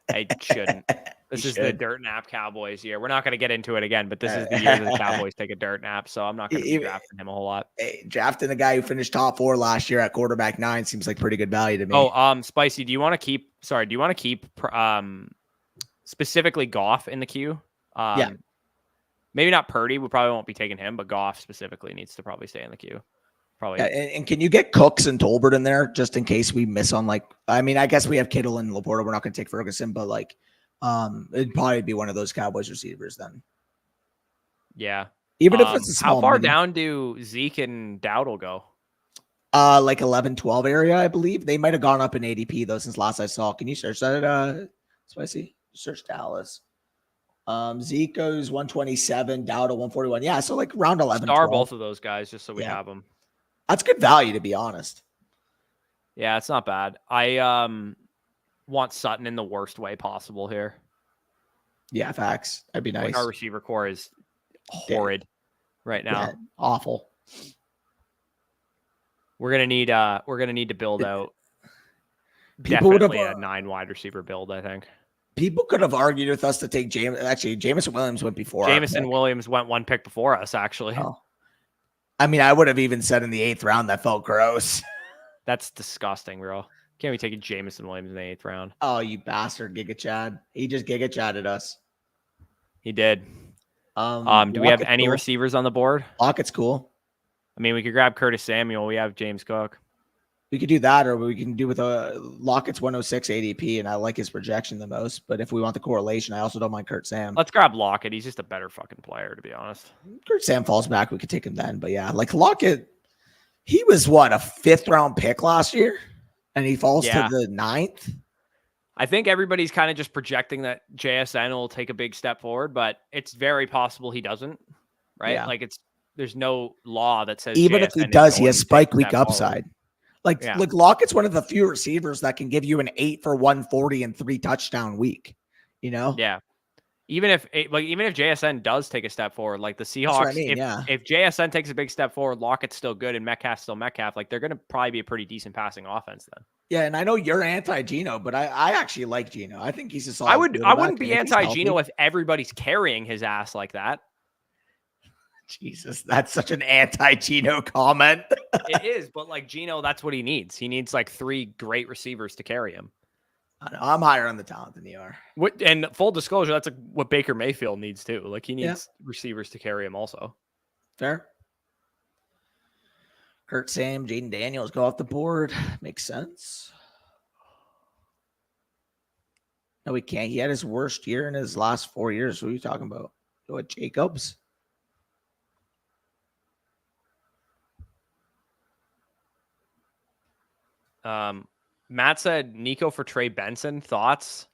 I shouldn't. This is the dirt nap Cowboys year. We're not going to get into it again, but this is the year that the Cowboys take a dirt nap, so I'm not going to be drafting him a whole lot.
Hey, drafting a guy who finished top 4 last year at quarterback 9 seems like pretty good value to me.
Oh, Spicy, do you want to keep specifically Goff in the queue?
Yeah.
Maybe not Purdy. We probably won't be taking him, but Goff specifically needs to probably stay in the queue. Probably.
Yeah, and can you get Cooks and Tolbert in there just in case we miss on I guess we have Kittle and Laporta. We're not going to take Ferguson, but it'd probably be one of those Cowboys receivers then.
Yeah.
Even if it's a small
how far down do Zeke and Dowdle go?
11, 12 area, I believe. They might have gone up in ADP though since last I saw. Can you search that? Spicy? Search Dallas. Zeke goes 127, Dowdle 141. Yeah, so round 11.
Star both of those guys just so we have them.
That's good value, to be honest.
Yeah, it's not bad. I want Sutton in the worst way possible here.
Yeah, facts. That'd be nice.
Our receiver core is horrid right now.
Yeah, awful.
We're gonna need to build out.
People would have
a 9 wide receiver build, I think.
People could have argued with us to take James. Actually, Jameson Williams went before.
Jameson Williams went 1 pick before us, actually.
Oh. I mean, I would have even said in the 8th round that felt gross.
That's disgusting, bro. Can't we take a Jameson Williams in the 8th round?
Oh, you bastard, Giga Chad. He just Giga Chadded us.
He did. Do we have any receivers on the board?
Lockett's cool.
I mean, we could grab Curtis Samuel. We have James Cook.
We could do that, or we can do with Lockett's 106 ADP, and I like his projection the most. But if we want the correlation, I also don't mind Kurt Sam.
Let's grab Lockett. He's just a better fucking player, to be honest.
Kurt Sam falls back. We could take him then. But yeah, Lockett, he was what, a 5th round pick last year? And he falls to the 9th?
I think everybody's kind of just projecting that JSN will take a big step forward, but it's very possible he doesn't, right?
Yeah.
There's no law that says
even
JSN
if he does, he has spike week upside.
Forward.
Lockett's one of the few receivers that can give you an 8 for 140 and 3 touchdown week, Yeah.
Even if JSN does take a step forward, like the Seahawks, if JSN takes a big step forward, Lockett's still good and Metcalf's still Metcalf, they're going to probably be a pretty decent passing offense then.
Yeah, and I know you're anti-Geno, but I actually like Geno. I think he's a solid.
I wouldn't be anti-Geno if everybody's carrying his ass like that.
Jesus, that's such an anti-Geno comment.
It is, but Geno, that's what he needs. He needs 3 great receivers to carry him.
I know, I'm higher on the talent than you are.
And full disclosure, that's what Baker Mayfield needs too. He needs receivers to carry him also.
Fair. Kurt Sam, Jaden Daniels go off the board. Makes sense. No, we can't. He had his worst year in his last 4 years. What are you talking about? What, Jacobs?
Matt said Nico for Trey Benson. Thoughts?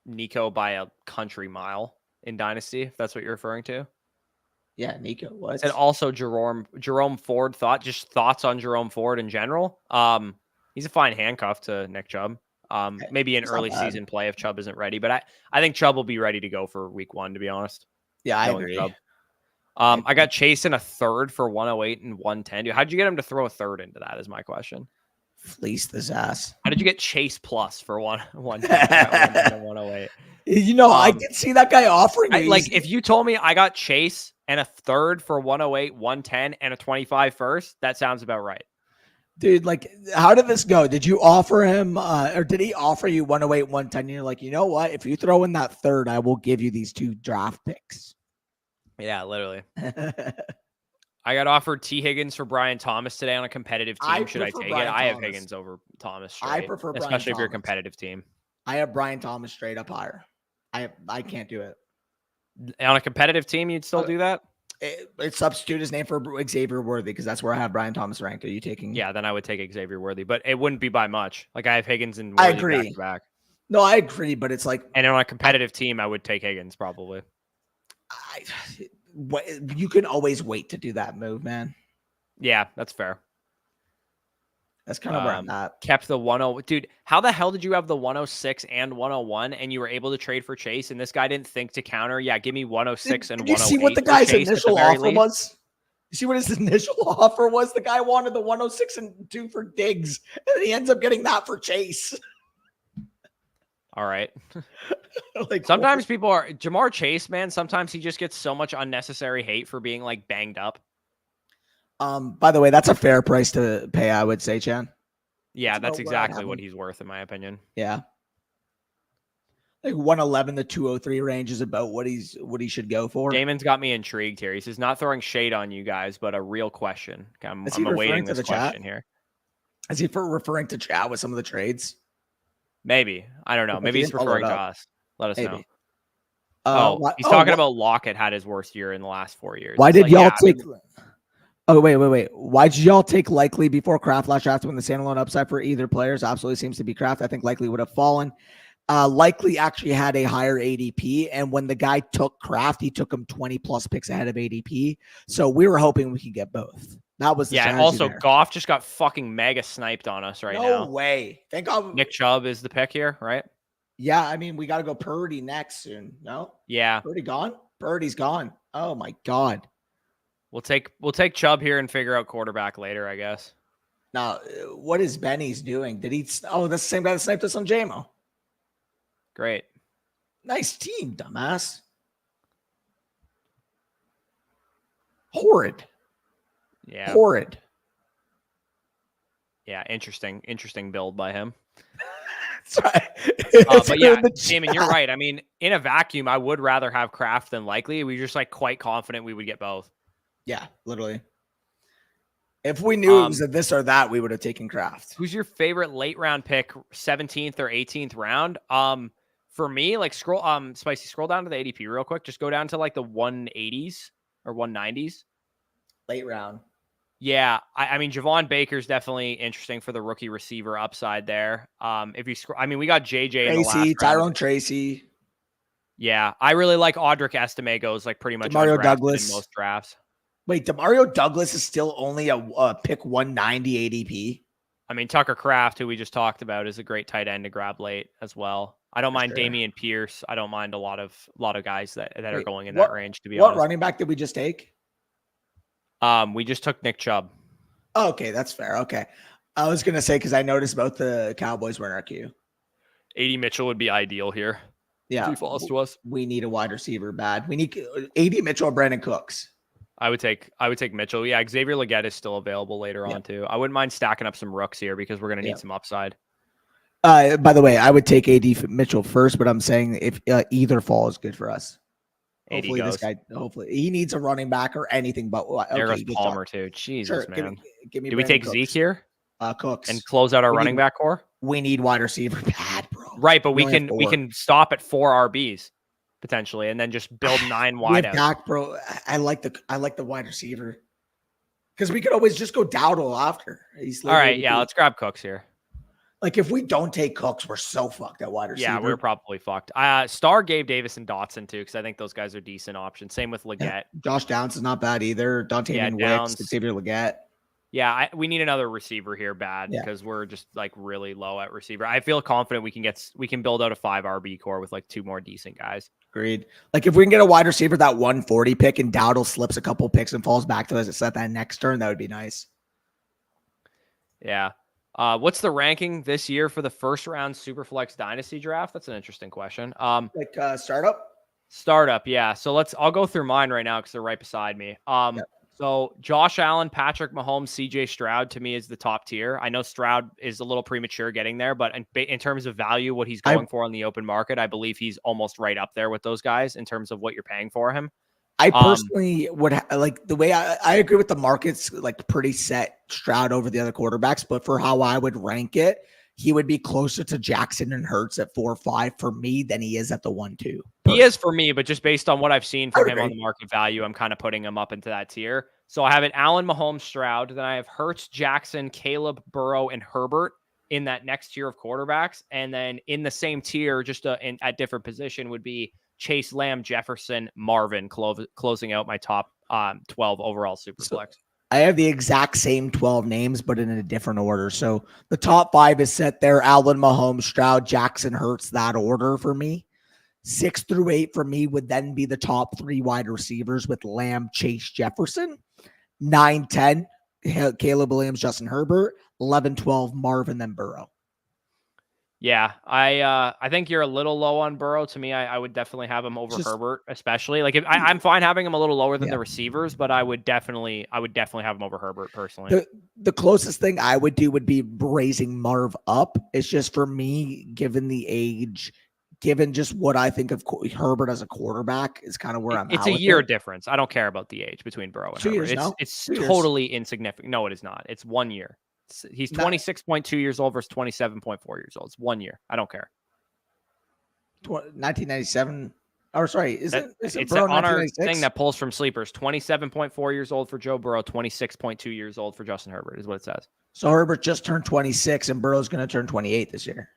Nico by a country mile in Dynasty, if that's what you're referring to.
Yeah, Nico was.
And also Jerome Ford just thoughts on Jerome Ford in general. He's a fine handcuff to Nick Chubb. Maybe an early season play if Chubb isn't ready, but I think Chubb will be ready to go for week 1, to be honest.
Yeah, I agree.
Chubb. I got Chase in a 3rd for 108 and 110. How'd you get him to throw a 3rd into that is my question.
Fleece this ass.
How did you get Chase plus for 110 and 108?
I did see that guy offering me.
If you told me I got Chase and a 3rd for 108, 110, and a 25 first, that sounds about right.
Dude, how did this go? Did you offer him, or did he offer you 108, 110? And you're like, you know what? If you throw in that 3rd, I will give you these 2 draft picks.
Yeah, literally. I got offered T. Higgins for Brian Thomas today on a competitive team. Should I take it? I have Higgins over Thomas.
I prefer Brian
especially
Thomas.
if you're a competitive team.
I have Brian Thomas straight up higher. I can't do it.
On a competitive team, you'd still do that?
Substitute his name for Xavier Worthy because that's where I have Brian Thomas ranked. Are you taking?
Yeah, then I would take Xavier Worthy, but it wouldn't be by much. Like I have Higgins and
I
Worthy
agree.
back to back.
No, I agree, but it's like,
and on a competitive team, I would take Higgins probably.
You can always wait to do that move, man.
Yeah, that's fair.
That's kind of where I'm at.
Kept the 101. Dude, how the hell did you have the 106 and 101 and you were able to trade for Chase and this guy didn't think to counter? Yeah, give me 106 and 108.
Did you see what the guy's initial offer was? You see what his initial offer was? The guy wanted the 106 and 2 for Diggs, and he ends up getting that for Chase.
All right.
Like,
sometimes people are Jamar Chase, man. Sometimes he just gets so much unnecessary hate for being like banged up.
By the way, that's a fair price to pay, I would say, Chan.
Yeah, that's exactly what he's worth, in my opinion.
Yeah. Like 111 to 203 range is about what he should go for.
Damon's got me intrigued here. He says, not throwing shade on you guys, but a real question. I'm awaiting this question here.
Is he referring to chat with some of the trades?
Maybe. I don't know. Maybe he's referring to us. Let us know. He's talking about Lockett had his worst year in the last 4 years.
Why did y'all take... Oh, wait. Why did y'all take Likely before Kraft last draft when the standalone upside for either players absolutely seems to be Kraft? I think Likely would have fallen. Likely actually had a higher ADP, and when the guy took Kraft, he took him 20 plus picks ahead of ADP. So we were hoping we could get both. That was the
and also there. Goff just got fucking mega sniped on us right now.
No way. Thank God.
Nick Chubb is the pick here, right?
Yeah, I mean we got to go Purdy next soon. No.
Yeah.
Purdy gone. Purdy's gone. Oh my God.
We'll take Chubb here and figure out quarterback later, I guess.
Now, what is Benny's doing? Did he? Oh, that's the same guy that sniped us on JMO.
Great.
Nice team, dumbass. Horrid.
Yeah.
Horrid.
Yeah, interesting build by him.
Sorry.
But yeah, Damon, you're right. I mean, in a vacuum, I would rather have Kraft than Likely. We just like quite confident we would get both.
Yeah, literally. If we knew it was a this or that, we would have taken Kraft.
Who's your favorite late round pick, 17th or 18th round? For me, like Spicy, scroll down to the ADP real quick. Just go down to like the 180s or 190s.
Late round.
Yeah, I mean, Javon Baker's definitely interesting for the rookie receiver upside there. If you scroll, I mean, we got JJ in the last round.
Tyrone Tracy.
Yeah, I really like Audric Estime goes like pretty much
Demario Douglas
in most drafts.
Wait, Demario Douglas is still only a pick 190 ADP.
I mean, Tucker Kraft, who we just talked about, is a great tight end to grab late as well. I don't mind Dameon Pierce. I don't mind a lot of guys that are going in that range, to be honest.
What running back did we just take?
We just took Nick Chubb.
Oh, okay, that's fair. Okay. I was going to say, because I noticed both the Cowboys were in our queue.
AD Mitchell would be ideal here.
Yeah.
If he falls to us.
We need a wide receiver bad. We need AD Mitchell or Brandon Cooks.
I would take Mitchell. Yeah, Xavier Legette is still available later on too. I wouldn't mind stacking up some rooks here because we're going to need some upside.
By the way, I would take AD Mitchell first, but I'm saying if either fall is good for us. Hopefully this guy, he needs a running back or anything. But
there goes Palmer too. Jesus, man.
Give me
Do we take Zeke here?
Cooks
and close out our running back core.
We need wide receiver bad, bro.
Right, but we can stop at 4 RBs potentially, and then just build 9 wide out.
Dak, bro. I like the wide receiver because we could always just go Dowdle after.
All right, yeah, let's grab Cooks here.
Like if we don't take Cooks, we're so fucked at wide receiver.
Yeah, we're probably fucked. Star Gabe Davis and Dotson too, because I think those guys are decent options. Same with Legette. Yeah.
Josh Downs is not bad either. Dante Wicks, Xavier Legette.
Yeah, we need another receiver here bad because we're just like really low at receiver. I feel confident we can build out a 5 RB core with like 2 more decent guys.
Agreed. Like if we can get a wide receiver that 140 pick and Dowdle slips a couple picks and falls back to us at that next turn, that would be nice.
Yeah. What's the ranking this year for the first round Superflex Dynasty draft? That's an interesting question.
Startup?
Startup, yeah. So I'll go through mine right now because they're right beside me. So Josh Allen, Patrick Mahomes, CJ Stroud to me is the top tier. I know Stroud is a little premature getting there, but in terms of value, what he's going for on the open market, I believe he's almost right up there with those guys in terms of what you're paying for him.
I personally would like the way I agree with the market's like pretty set Stroud over the other quarterbacks, but for how I would rank it, he would be closer to Jackson and Hurts at 4-5 for me than he is at the 1-2.
He is for me, but just based on what I've seen from him
agree.
on the market value, I'm kind of putting him up into that tier. So I have it Allen, Mahomes, Stroud. Then I have Hurts, Jackson, Caleb, Burrow, and Herbert in that next tier of quarterbacks. And then in the same tier, just at different position, would be Chase, Lamb, Jefferson, Marvin, closing out my top 12 overall Superflex.
I have the exact same 12 names, but in a different order. So the top 5 is set there. Allen, Mahomes, Stroud, Jackson, Hurts, that order for me. 6 through 8 for me would then be the top 3 wide receivers with Lamb, Chase, Jefferson. 9, 10, Caleb Williams, Justin Herbert. 11, 12, Marvin, then Burrow.
Yeah, I think you're a little low on Burrow. To me, I would definitely have him over Herbert, especially. Like if I'm fine having him a little lower than the receivers, but I would definitely have him over Herbert personally.
The closest thing I would do would be raising Marv up. It's just for me, given the age, given just what I think of Herbert as a quarterback, is kind of where I'm at.
It's a year difference. I don't care about the age between Burrow and
2
Herbert.
years now.
It's totally insignificant. No, it is not. It's 1 year. He's 26.2 years old versus 27.4 years old. It's 1 year. I don't care.
1997. Oh, sorry. It's
Burrow on our thing that pulls from sleepers. 27.4 years old for Joe Burrow. 26.2 years old for Justin Herbert is what it says.
So Herbert just turned 26 and Burrow's going to turn 28 this year.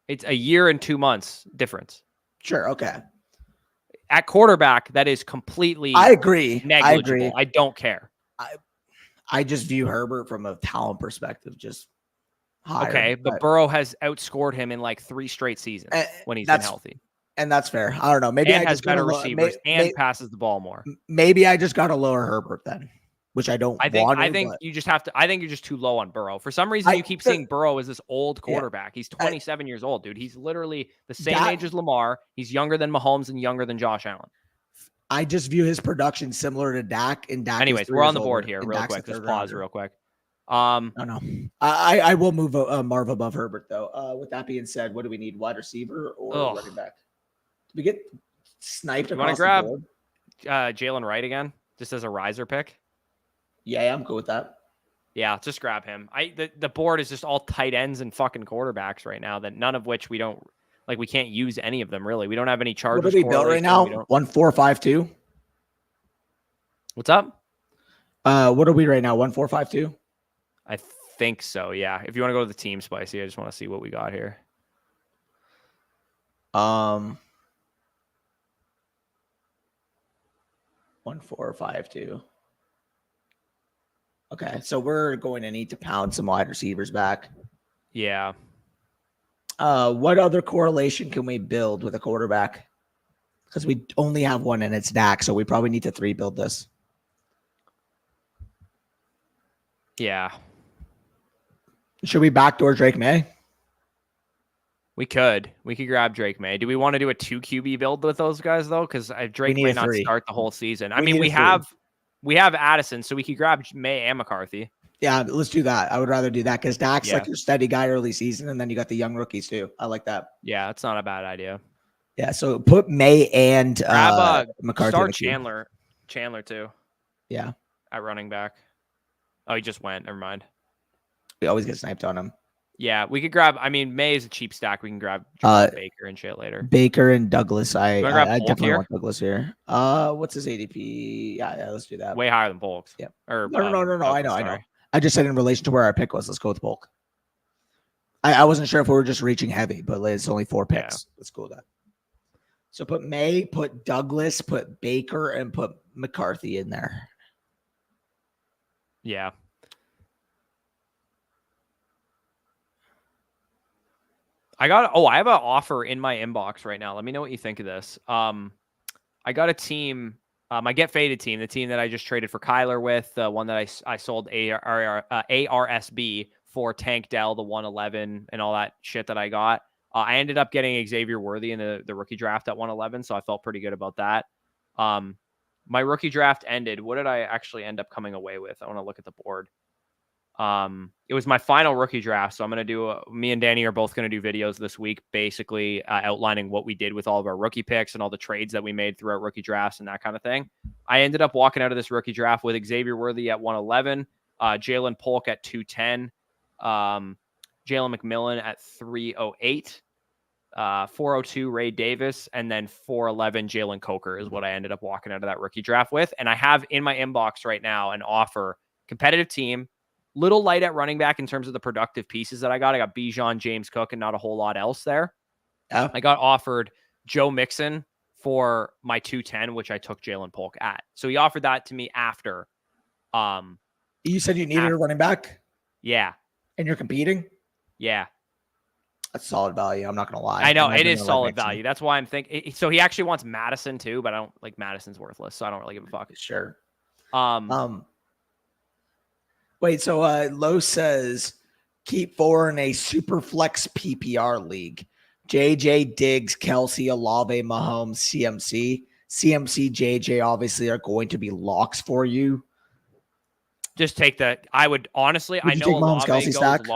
It's a year and 2 months difference.
Sure. Okay.
At quarterback, that is completely
I agree.
Negligible. I don't care.
I just view Herbert from a talent perspective, just higher.
Okay, but Burrow has outscored him in like 3 straight seasons when he's been healthy.
And that's fair. I don't know. Maybe I
has better receivers and passes the ball more.
Maybe I just got to lower Herbert then, which I don't want.
I think you just have to. I think you're just too low on Burrow. For some reason, you keep seeing Burrow as this old quarterback. He's 27 years old, dude. He's literally the same age as Lamar. He's younger than Mahomes and younger than Josh Allen.
I just view his production similar to Dak. And Dak.
Anyways, we're on the board here, real quick. Just pause real quick.
No. I will move Marv above Herbert though. With that being said, what do we need? Wide receiver or running back? Did we get sniped across the board?
Want to grab Jalen Wright again, just as a riser pick?
Yeah, I'm good with that.
Yeah, just grab him. The board is just all tight ends and fucking quarterbacks right now. That none of which we don't like. We can't use any of them really. We don't have any Chargers.
What are we built right now? 1-4-5-2.
What's up?
What are we right now? 1-4-5-2.
I think so. Yeah. If you want to go to the team spicy, I just want to see what we got here.
1-4-5-2. Okay, so we're going to need to pound some wide receivers back.
Yeah.
What other correlation can we build with a quarterback? Because we only have one and it's Dak, so we probably need to 3-build this.
Yeah.
Should we backdoor Drake May?
We could grab Drake May. Do we want to do a 2 QB build with those guys though? Because Drake may not start the whole season. I mean, we have Addison, so we could grab May and McCarthy.
Yeah, let's do that. I would rather do that because Dak's like your steady guy early season, and then you got the young rookies too. I like that.
Yeah, that's not a bad idea.
Yeah, so put May and McCarthy.
Start Chandler too.
Yeah,
at running back. Oh, he just went. Never mind.
We always get sniped on him.
Yeah, we could grab. I mean, May is a cheap stack. We can grab Baker and shit later.
Baker and Douglas. I definitely
here?
want Douglas here. What's his ADP? Yeah, let's do that.
Way higher than Polk's.
Yeah.
Or
no. I know. I just said in relation to where our pick was. Let's go with Polk. I wasn't sure if we were just reaching heavy, but it's only 4 picks. Yeah. Let's go with that. So put May, put Douglas, put Baker, and put McCarthy in there.
Yeah. I have an offer in my inbox right now. Let me know what you think of this. I got a team, my Get Faded team, the team that I just traded for Kyler with, the one that I sold ARSB for Tank Dell, the 111 and all that shit that I got. I ended up getting Xavier Worthy in the rookie draft at 111, so I felt pretty good about that. My rookie draft ended. What did I actually end up coming away with? I want to look at the board. It was my final rookie draft. So I'm going to do, me and Danny are both going to do videos this week, basically outlining what we did with all of our rookie picks and all the trades that we made throughout rookie drafts and that kind of thing. I ended up walking out of this rookie draft with Xavier Worthy at 111, Jalen Polk at 210, Jalen McMillan at 308. 402 Ray Davis, and then 411 Jalen Coker is what I ended up walking out of that rookie draft with. And I have in my inbox right now an offer, competitive team, little light at running back in terms of the productive pieces that I got. I got Bijan, James Cook, and not a whole lot else there.
Yeah.
I got offered Joe Mixon for my 210, which I took Jalen Polk at. So he offered that to me after.
You said you needed a running back?
Yeah.
And you're competing?
Yeah.
That's solid value. I'm not going to lie.
I know it is solid value. That's why I'm thinking. So he actually wants Madison too, but I don't like Madison's worthless. So I don't really give a fuck.
Sure. Wait, so Lowe says keep 4 in a super flex PPR league. JJ, Diggs, Kelsey, Olave, Mahomes, CMC. CMC, JJ obviously are going to be locks for you.
Just take the. I would honestly. I know
Mahomes,
Olave
Kelsey
goes
stack?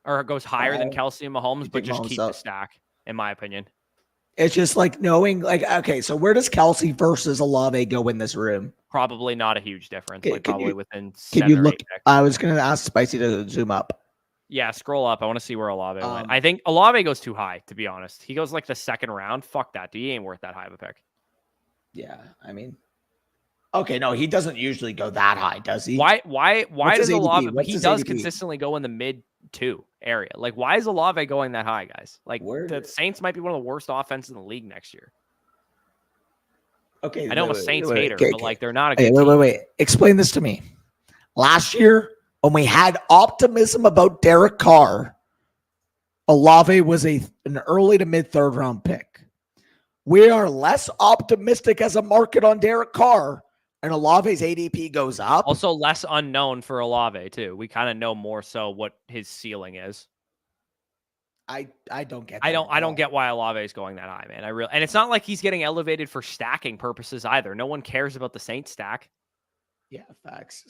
Or it goes higher than Kelsey and Mahomes, but just
Mahomes
keep the stack, in my opinion.
It's just like knowing, like, okay, so where does Kelsey versus Olave go in this room?
Probably not a huge difference. Probably within 7
can you
or
look?
8 picks.
I was going to ask Spicy to zoom up.
Yeah, scroll up. I want to see where Olave went. I think Olave goes too high, to be honest. He goes like the second round. Fuck that. He ain't worth that high of a pick.
Yeah, I mean, okay, no, he doesn't usually go that high, does he?
Why does Olave?
What's
He
his
does
ADP?
consistently go in the mid 2 area. Like, why is Olave going that high, guys? Like, the Saints might be one of the worst offenses in the league next year.
Okay,
I know I'm a Saints hater, but like, they're not a
good
good team.
Wait. Explain this to me. Last year, when we had optimism about Derek Carr, Olave was an early to mid 3rd round pick. We are less optimistic as a market on Derek Carr, and Olave's ADP goes up.
Also, less unknown for Olave too. We kind of know more so what his ceiling is.
I don't get that.
I don't get why Olave is going that high, man. And it's not like he's getting elevated for stacking purposes either. No one cares about the Saints stack.
Yeah, facts.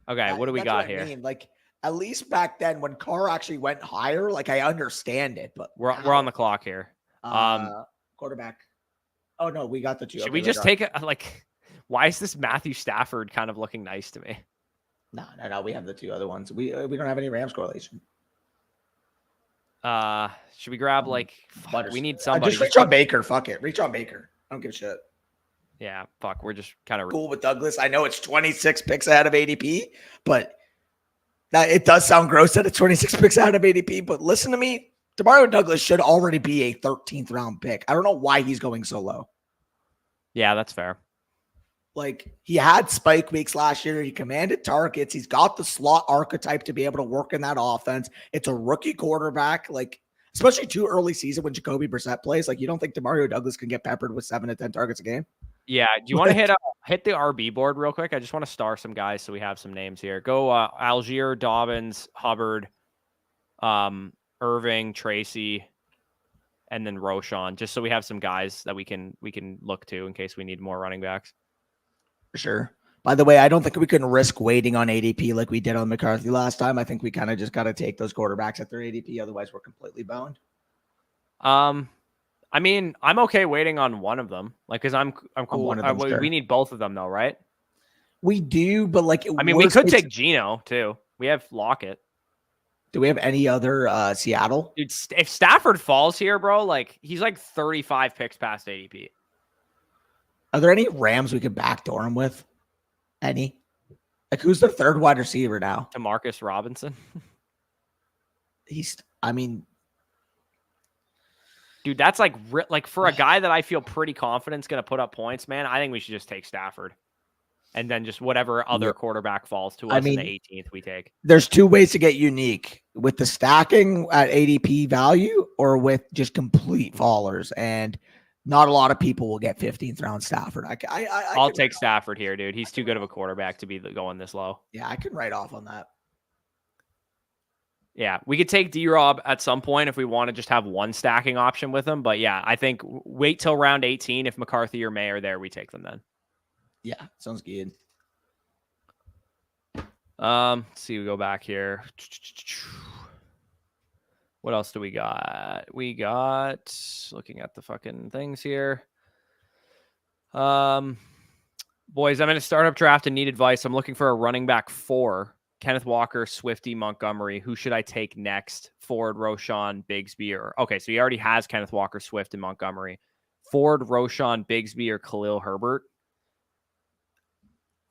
Okay, what do we got here?
Like, at least back then when Carr actually went higher, like, I understand it, but
we're on the clock here.
Quarterback. Oh no, we got the 2.
Should we just take it? Like, why is this Matthew Stafford kind of looking nice to me?
No. We have the 2 other ones. We don't have any Rams correlation.
Should we grab we need somebody.
Just reach on Baker. Fuck it. Reach on Baker. I don't give a shit.
Yeah, fuck. We're just kind of
cool with Douglas. I know it's 26 picks ahead of ADP, but it does sound gross that it's 26 picks ahead of ADP. But listen to me. Demario Douglas should already be a 13th round pick. I don't know why he's going so low.
Yeah, that's fair.
Like, he had spike weeks last year. He commanded targets. He's got the slot archetype to be able to work in that offense. It's a rookie quarterback, like, especially too early season when Jacoby Brissett plays. Like, you don't think Demario Douglas can get peppered with 7 to 10 targets a game?
Yeah. Do you want to hit the RB board real quick? I just want to star some guys so we have some names here. Go Algier, Dobbins, Hubbard, Irving, Tracy, and then Roshan, just so we have some guys that we can look to in case we need more running backs.
For sure. By the way, I don't think we can risk waiting on ADP like we did on McCarthy last time. I think we kind of just got to take those quarterbacks at their ADP. Otherwise, we're completely boned.
I mean, I'm okay waiting on one of them, like, because I'm cool.
Sure.
We need both of them though, right?
We do, but like,
I mean, we could take Geno too. We have Lockett.
Do we have any other Seattle?
Dude, if Stafford falls here, bro, like, he's like 35 picks past ADP.
Are there any Rams we could backdoor him with? Any? Like, who's the 3rd wide receiver now?
Demarcus Robinson. Dude, that's like for a guy that I feel pretty confident is going to put up points, man. I think we should just take Stafford. And then just whatever other quarterback falls to us in the 18th we take.
There's 2 ways to get unique, with the stacking at ADP value or with just complete fallers. And not a lot of people will get 15th round Stafford.
I'll take Stafford here, dude. He's too good of a quarterback to be going this low.
Yeah, I can write off on that.
Yeah, we could take D-Rob at some point if we want to just have one stacking option with him. But yeah, I think wait till round 18. If McCarthy or May are there, we take them then.
Yeah, sounds good.
Let's see, we go back here. What else do we got? We got, looking at the fucking things here. Boys, I'm in a startup draft and need advice. I'm looking for a running back 4. Kenneth Walker, Swifty, Montgomery. Who should I take next? Ford, Roschon, Bigsby, or okay, so he already has Kenneth Walker, Swift, and Montgomery. Ford, Roschon, Bigsby, or Khalil Herbert?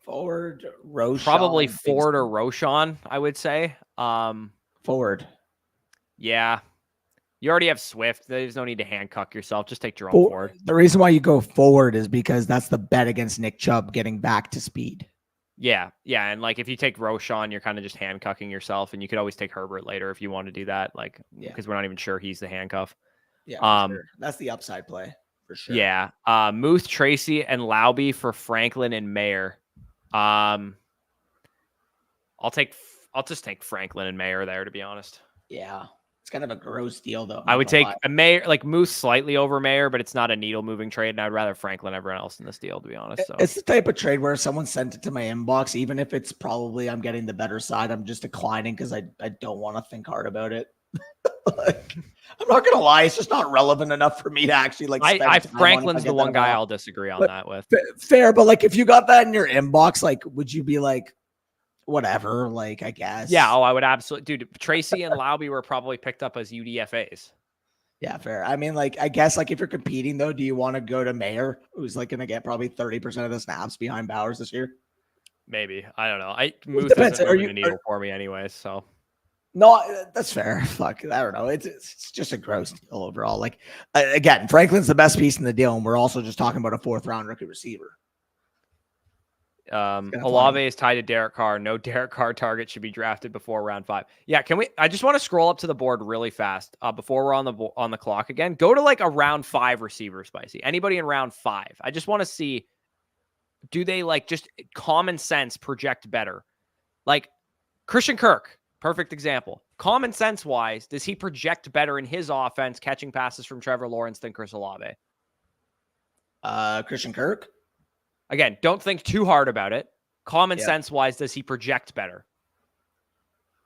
Ford, Roschon.
Probably Ford or Roschon, I would say.
Ford.
Yeah. You already have Swift. There's no need to handcuff yourself. Just take Jerome Ford.
The reason why you go forward is because that's the bet against Nick Chubb getting back to speed.
Yeah. Yeah. And like if you take Roschon, you're kind of just handcuffing yourself. And you could always take Herbert later if you want to do that. Like, because we're not even sure he's the handcuff.
Yeah. For sure. That's the upside play for sure.
Yeah. Muth, Tracy, and Lauby for Franklin and Mayer. I'll just take Franklin and Mayer there, to be honest.
Yeah. It's kind of a gross deal, though.
I would take a Mayer, like Moose slightly over Mayer, but it's not a needle moving trade. And I'd rather Franklin than everyone else in this deal, to be honest. So
it's the type of trade where if someone sent it to my inbox, even if it's probably I'm getting the better side, I'm just declining because I don't want to think hard about it. Like, I'm not gonna lie, it's just not relevant enough for me to actually like.
Franklin's the one guy I'll disagree on that with.
Fair, but like if you got that in your inbox, like would you be like, whatever? Like I guess.
Yeah. Oh, I would absolutely, dude. Tracy and Lauby were probably picked up as UDFAs.
Yeah, fair. I mean, like I guess like if you're competing though, do you want to go to Mayer, who's like gonna get probably 30% of the snaps behind Bowers this year?
Maybe. I don't know. Muth isn't moving the needle for me anyways, so.
No, that's fair. Fuck, I don't know. It's just a gross deal overall. Like, again, Franklin's the best piece in the deal, and we're also just talking about a 4th-round rookie receiver.
Olave is tied to Derek Carr. No Derek Carr target should be drafted before round 5. Yeah, can we? I just want to scroll up to the board really fast before we're on the clock again. Go to like a round 5 receiver, Spicy. Anybody in round 5? I just want to see. Do they like just common sense project better? Like Christian Kirk. Perfect example. Common sense wise, does he project better in his offense catching passes from Trevor Lawrence than Chris Olave?
Christian Kirk?
Again, don't think too hard about it. Common sense wise, does he project better?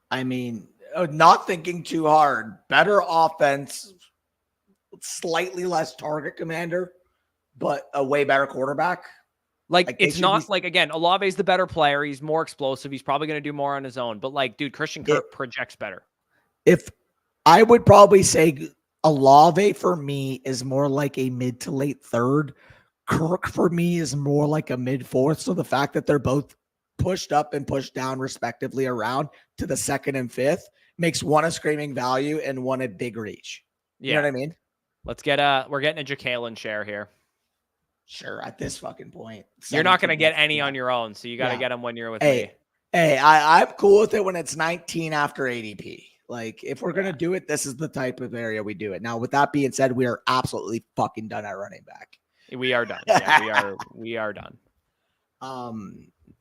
I mean, not thinking too hard. Better offense, slightly less target commander, but a way better quarterback.
Like it's not like, again, Olave's the better player. He's more explosive. He's probably going to do more on his own. But like, dude, Christian Kirk projects better. If
I would probably say Olave for me is more like a mid to late 3rd. Kirk for me is more like a mid 4th. So the fact that they're both pushed up and pushed down respectively around to the 2nd and 5th makes one a screaming value and one a big reach. You know what I mean?
We're getting a Jacalen share here.
Sure, at this fucking point.
You're not going to get any on your own, so you got to get them when you're with me.
Hey, I'm cool with it when it's 19 after ADP. Like, if we're going to do it, this is the type of area we do it. Now, with that being said, we are absolutely fucking done at running back.
We are done. Yeah, we are done.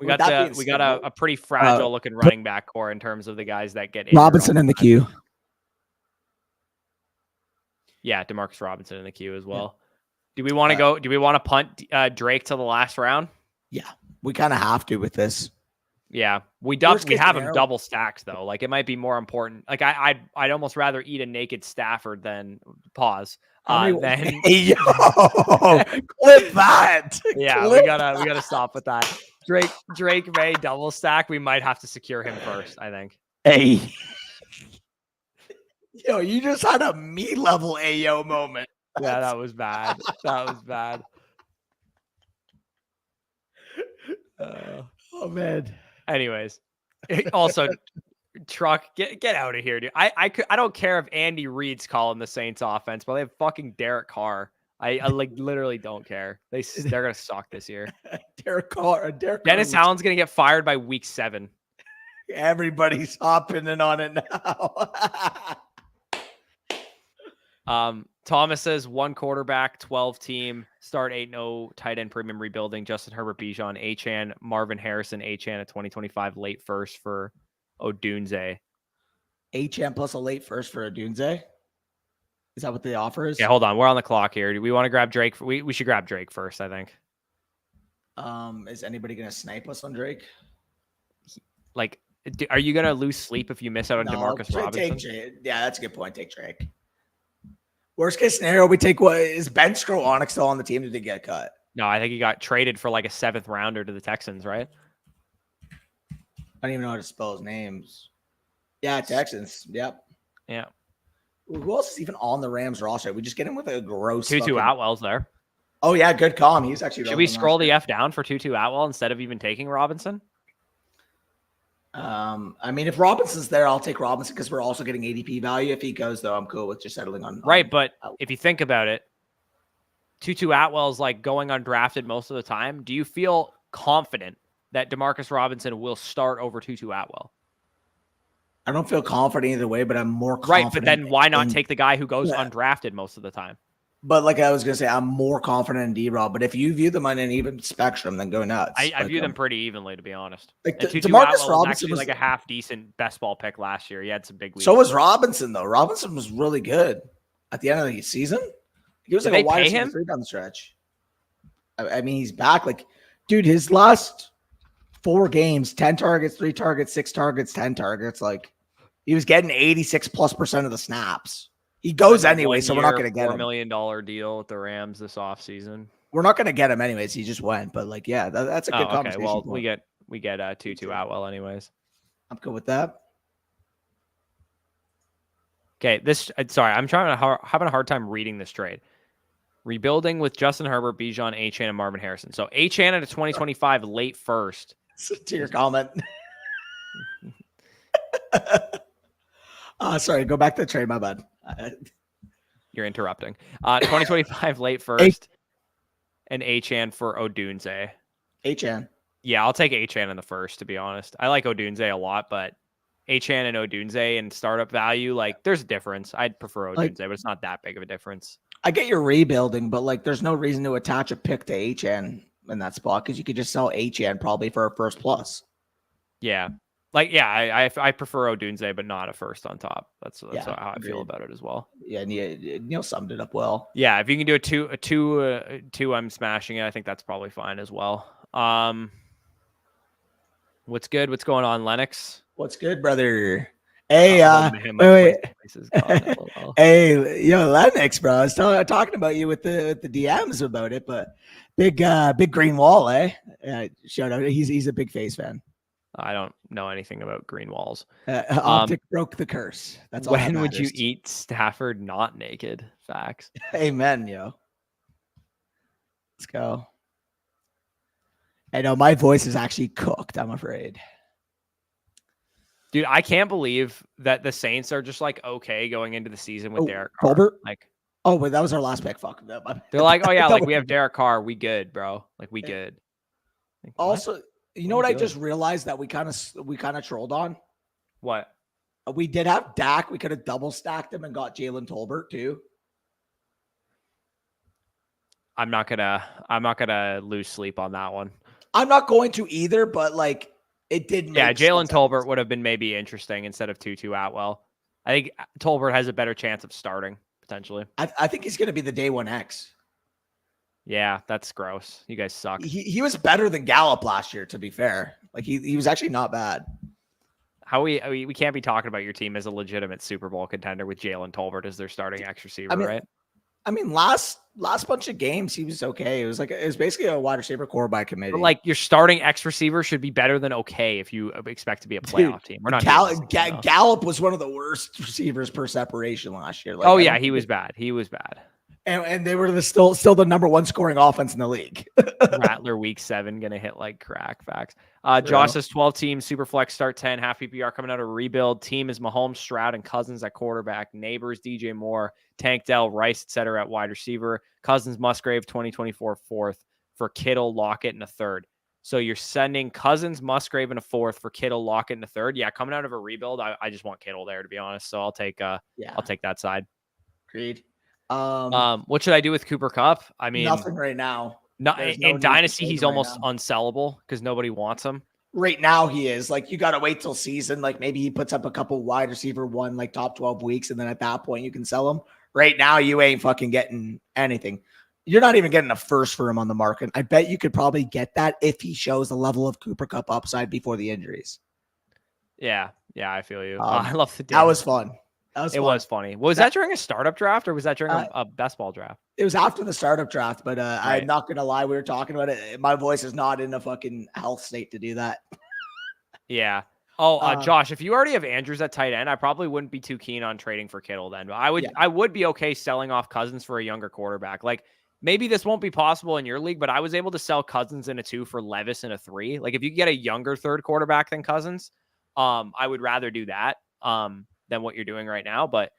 We got a pretty fragile looking running back core in terms of the guys that get
Robinson in the queue.
Yeah, Demarcus Robinson in the queue as well. Yeah. Do we want to go? Do we want to punt Drake to the last round?
Yeah, we kind of have to with this.
Yeah, we have him double stacked though. Like it might be more important. Like I'd almost rather eat a naked Stafford than pause.
Clip that.
Yeah, we gotta stop with that. Drake May double stack. We might have to secure him first, I think.
Hey, yo, you just had a me level AO moment.
Yeah, that was bad.
Oh man.
Anyways, also, Truck, get out of here, dude. I don't care if Andy Reid's calling the Saints offense, but they have fucking Derek Carr. I like literally don't care. They're gonna suck this year.
Derek Carr.
Dennis Allen's gonna get fired by week 7.
Everybody's hopping in on it
now. Thomas says 1 quarterback, 12 team, start 8-0, tight end premium rebuilding. Justin Herbert, Bijan, Achane, Marvin Harrison, Achane, a 2025 late first for Odunze.
Achane plus a late first for Odunze? Is that what the offer is?
Yeah, hold on. We're on the clock here. Do we want to grab Drake? We should grab Drake first, I think.
Is anybody going to snipe us on Drake?
Like, are you going to lose sleep if you miss out on Demarcus Robinson?
Yeah, that's a good point. Take Drake. Worst case scenario, we take what is Ben Skowronek still on the team? Did he get cut?
No, I think he got traded for like a 7th rounder to the Texans, right?
don't even know how to spell his names. Yeah, Texans. Yep.
Yeah.
Who else is even on the Rams roster? We just get him with a gross
Tutu Atwell's there.
Oh yeah, good call. He's actually.
Should we scroll the F down for Tutu Atwell instead of even taking Robinson?
I mean, if Robinson's there, I'll take Robinson because we're also getting ADP value. If he goes, though, I'm cool with just settling on.
Right, but if you think about it, Tutu Atwell's like going undrafted most of the time. Do you feel confident that Demarcus Robinson will start over Tutu Atwell?
I don't feel confident either way, but I'm more confident.
Right, but then why not take the guy who goes undrafted most of the time?
But like I was going to say, I'm more confident in D-Rob. But if you view them on an even spectrum, then go nuts.
I view them pretty evenly, to be honest.
Like
Demarcus Robinson was like a half-decent best ball pick last year. He had some big weeks.
So was Robinson, though. Robinson was really good at the end of the season. He was like a wide receiver 3 down the stretch. I mean, he's back. Like, dude, his last 4 games, 10 targets, 3 targets, 6 targets, 10 targets. Like, he was getting 86+% of the snaps. He goes anyway, so we're not going to get him.
$4 million deal with the Rams this offseason.
We're not going to get him anyways. He just went. But, like, yeah, that's a good conversation.
Well, we get Tutu Atwell anyways.
I'm good with that.
Okay, sorry, I'm having a hard time reading this trade. Rebuilding with Justin Herbert, Bijan, Achane, and Marvin Harrison. So Achane at a 2025 late first.
To your comment. Sorry, go back to the trade. My bad.
You're interrupting. 2025 late first, and Achane for Odunze.
Achane.
Yeah, I'll take Achane in the first, to be honest. I like Odunze a lot, but Achane and Odunze and startup value, like, there's a difference. I'd prefer Odunze, but it's not that big of a difference.
I get your rebuilding, but like, there's no reason to attach a pick to Achane in that spot because you could just sell Achane probably for a first plus.
Yeah. Like, yeah, I prefer Odunze, but not a first on top. That's how I feel about it as well. Yeah,
Neil summed it up well.
Yeah, if you can do a two, I'm smashing it. I think that's probably fine as well. What's good? What's going on, Lennox?
What's good, brother? Hey, wait. Hey, Lennox, bro. I was talking about you with the DMs about it, but big green wall, eh? Shout out. He's a big face fan.
I don't know anything about green walls.
Optic broke the curse. That's all.
When would you eat Stafford not naked? Facts.
Amen, yo. Let's go. I know my voice is actually cooked, I'm afraid.
Dude, I can't believe that the Saints are just like okay going into the season with Derek Carr.
Colbert?
Like,
but that was our last pick. Fuck them.
They're like, oh yeah, like we have Derek Carr, we good, bro. Like we good.
Like, also, you know what I just realized that we kind of trolled on?
What?
We did have Dak. We could have double stacked him and got Jalen Tolbert too.
I'm not gonna lose sleep on that one.
I'm not going to either, but like it did.
Yeah, Jalen Tolbert would have been maybe interesting instead of Tutu Atwell. I think Tolbert has a better chance of starting potentially.
I think he's going to be the day 1X.
Yeah, that's gross. You guys suck.
He was better than Gallup last year, to be fair. Like he was actually not bad.
How we can't be talking about your team as a legitimate Super Bowl contender with Jalen Tolbert as their starting X receiver, right?
I mean, last bunch of games he was okay. It was basically a wide receiver core by committee. But
like your starting X receiver should be better than okay if you expect to be a playoff team. We're not.
Gallup was one of the worst receivers per separation last year.
Like, he was bad. He was bad.
And they were still the number 1 scoring offense in the league.
Rattler week 7 gonna hit like crack. Facts. Josh says 12 team super flex start 10 half PPR coming out of rebuild. Team is Mahomes, Stroud, and Cousins at quarterback. Neighbors DJ Moore, Tank Dell, Rice, etc. at wide receiver. Cousins, Musgrave 2024 fourth for Kittle, Lockett, and a third. So you're sending Cousins, Musgrave, and a fourth for Kittle, Lockett, and a third. Yeah, coming out of a rebuild, I just want Kittle there, to be honest. So I'll take I'll take that side.
Agreed.
What should I do with Cooper Kupp? I mean,
nothing right now.
In Dynasty, he's almost unsellable because nobody wants him.
Right now, he is. Like, you got to wait till season. Like, maybe he puts up a couple wide receiver 1, like top 12 weeks, and then at that point, you can sell him. Right now, you ain't fucking getting anything. You're not even getting a first for him on the market. I bet you could probably get that if he shows the level of Cooper Kupp upside before the injuries.
Yeah, I feel you. I love the.
That was fun.
It was funny. Was that during a startup draft or was that during a best ball draft?
It was after the startup draft, but right. I'm not going to lie. We were talking about it. My voice is not in a fucking health state to do that.
Yeah. Oh,
Um,
Josh, if you already have Andrews at tight end, I probably wouldn't be too keen on trading for Kittle then. But
yeah,
I would be okay selling off Cousins for a younger quarterback. Like maybe this won't be possible in your league, but I was able to sell Cousins in a 2 for Levis in a 3. Like if you get a younger third quarterback than Cousins, I would rather do that than what you're doing right now. But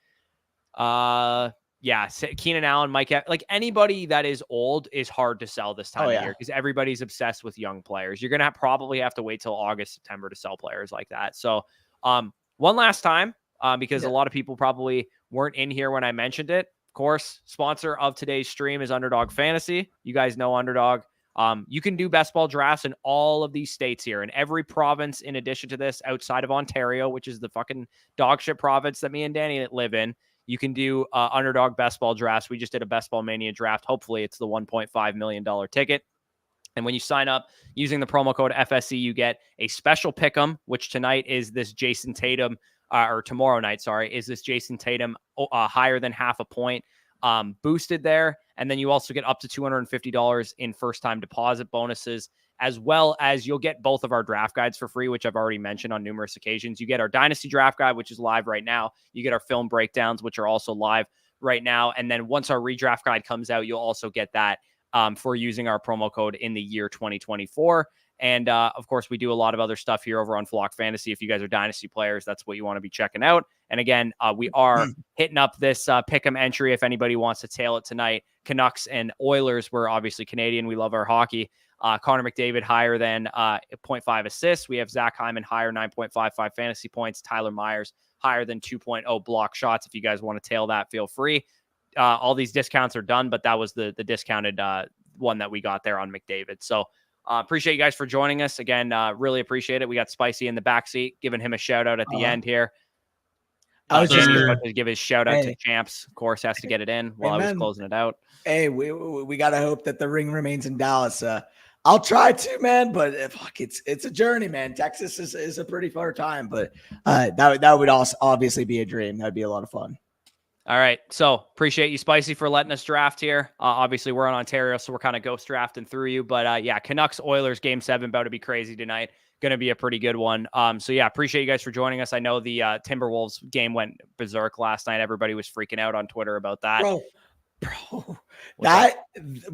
yeah, Keenan Allen, Mike, like anybody that is old is hard to sell this time
oh
of
yeah,
year because everybody's obsessed with young players. You're gonna probably have to wait till August, September to sell players like that. So, one last time, because a
yeah.
lot of people probably weren't in here when I mentioned it. Of course, sponsor of today's stream is Underdog Fantasy. You guys know Underdog. You can do best ball drafts in all of these states here, in every province. In addition to this, outside of Ontario, which is the fucking dog shit province that me and Danny live in. You can do Underdog best ball drafts. We just did a best ball mania draft. Hopefully it's the $1.5 million ticket. And when you sign up using the promo code FSC, you get a special pick'em, which tonight is this Jason Tatum, or tomorrow night, sorry, is this Jason Tatum higher than half a point boosted there. And then you also get up to $250 in first-time deposit bonuses, as well as you'll get both of our draft guides for free, which I've already mentioned on numerous occasions. You get our Dynasty draft guide, which is live right now. You get our film breakdowns, which are also live right now. And then once our redraft guide comes out, you'll also get that for using our promo code in the year 2024. And of course, we do a lot of other stuff here over on Flock Fantasy. If you guys are Dynasty players, that's what you want to be checking out. And again, we are hitting up this pick'em entry if anybody wants to tail it tonight. Canucks and Oilers, we're obviously Canadian. We love our hockey. Connor McDavid higher than 0.5 assists. We have Zach Hyman higher 9.55 fantasy points. Tyler Myers higher than 2.0 block shots. If you guys want to tail that, feel free. All these discounts are done, but that was the discounted one that we got there on McDavid. So appreciate you guys for joining us again. Really appreciate it. We got Spicy in the backseat, giving him a shout out at the end here.
I was just
Danny's
gonna
about to give his shout out to Champs. Of course, has to get it in while I was closing it out.
Hey, we gotta hope that the ring remains in Dallas. I'll try to, man, but fuck, it's a journey, man. Texas is a pretty far time, but that would also obviously be a dream. That'd be a lot of fun.
All right. So appreciate you, Spicy, for letting us draft here. Obviously, we're in Ontario, so we're kind of ghost drafting through you. But yeah, Canucks Oilers game 7 about to be crazy tonight. Going to be a pretty good one. So yeah, appreciate you guys for joining us. I know the Timberwolves game went berserk last night. Everybody was freaking out on Twitter about that.
Bro,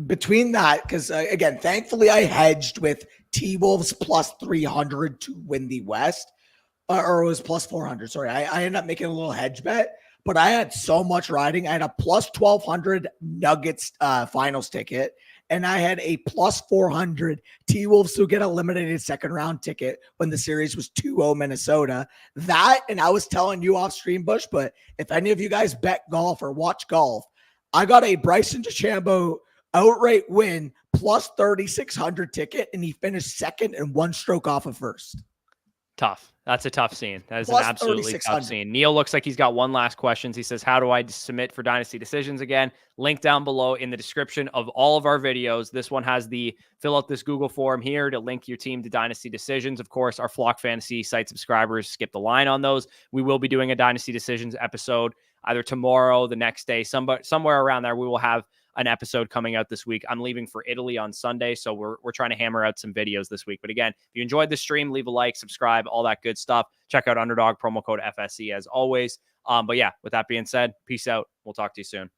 between that, because again, thankfully I hedged with T-Wolves plus 300 to win the West, or it was plus 400. Sorry, I ended up making a little hedge bet. But I had so much riding. I had a plus 1,200 Nuggets finals ticket, and I had a plus 400 T-Wolves to get eliminated second round ticket when the series was 2-0 Minnesota. That, and I was telling you off stream, Bush, but if any of you guys bet golf or watch golf, I got a Bryson DeChambeau outright win plus 3,600 ticket, and he finished second and 1 stroke off of first.
Tough. That's a tough scene. That is
Plus
an absolutely tough scene. Neil looks like he's got one last question. He says, how do I submit for Dynasty Decisions again? Link down below in the description of all of our videos. This one has the fill out this Google form here to link your team to Dynasty Decisions. Of course, our Flock Fantasy site subscribers skip the line on those. We will be doing a Dynasty Decisions episode either tomorrow, the next day, somewhere around there. We will have an episode coming out this week. I'm leaving for Italy on Sunday, so we're trying to hammer out some videos this week. But again, if you enjoyed the stream, leave a like, subscribe, all that good stuff. Check out Underdog, promo code FSC as always. But yeah, with that being said, peace out. We'll talk to you soon.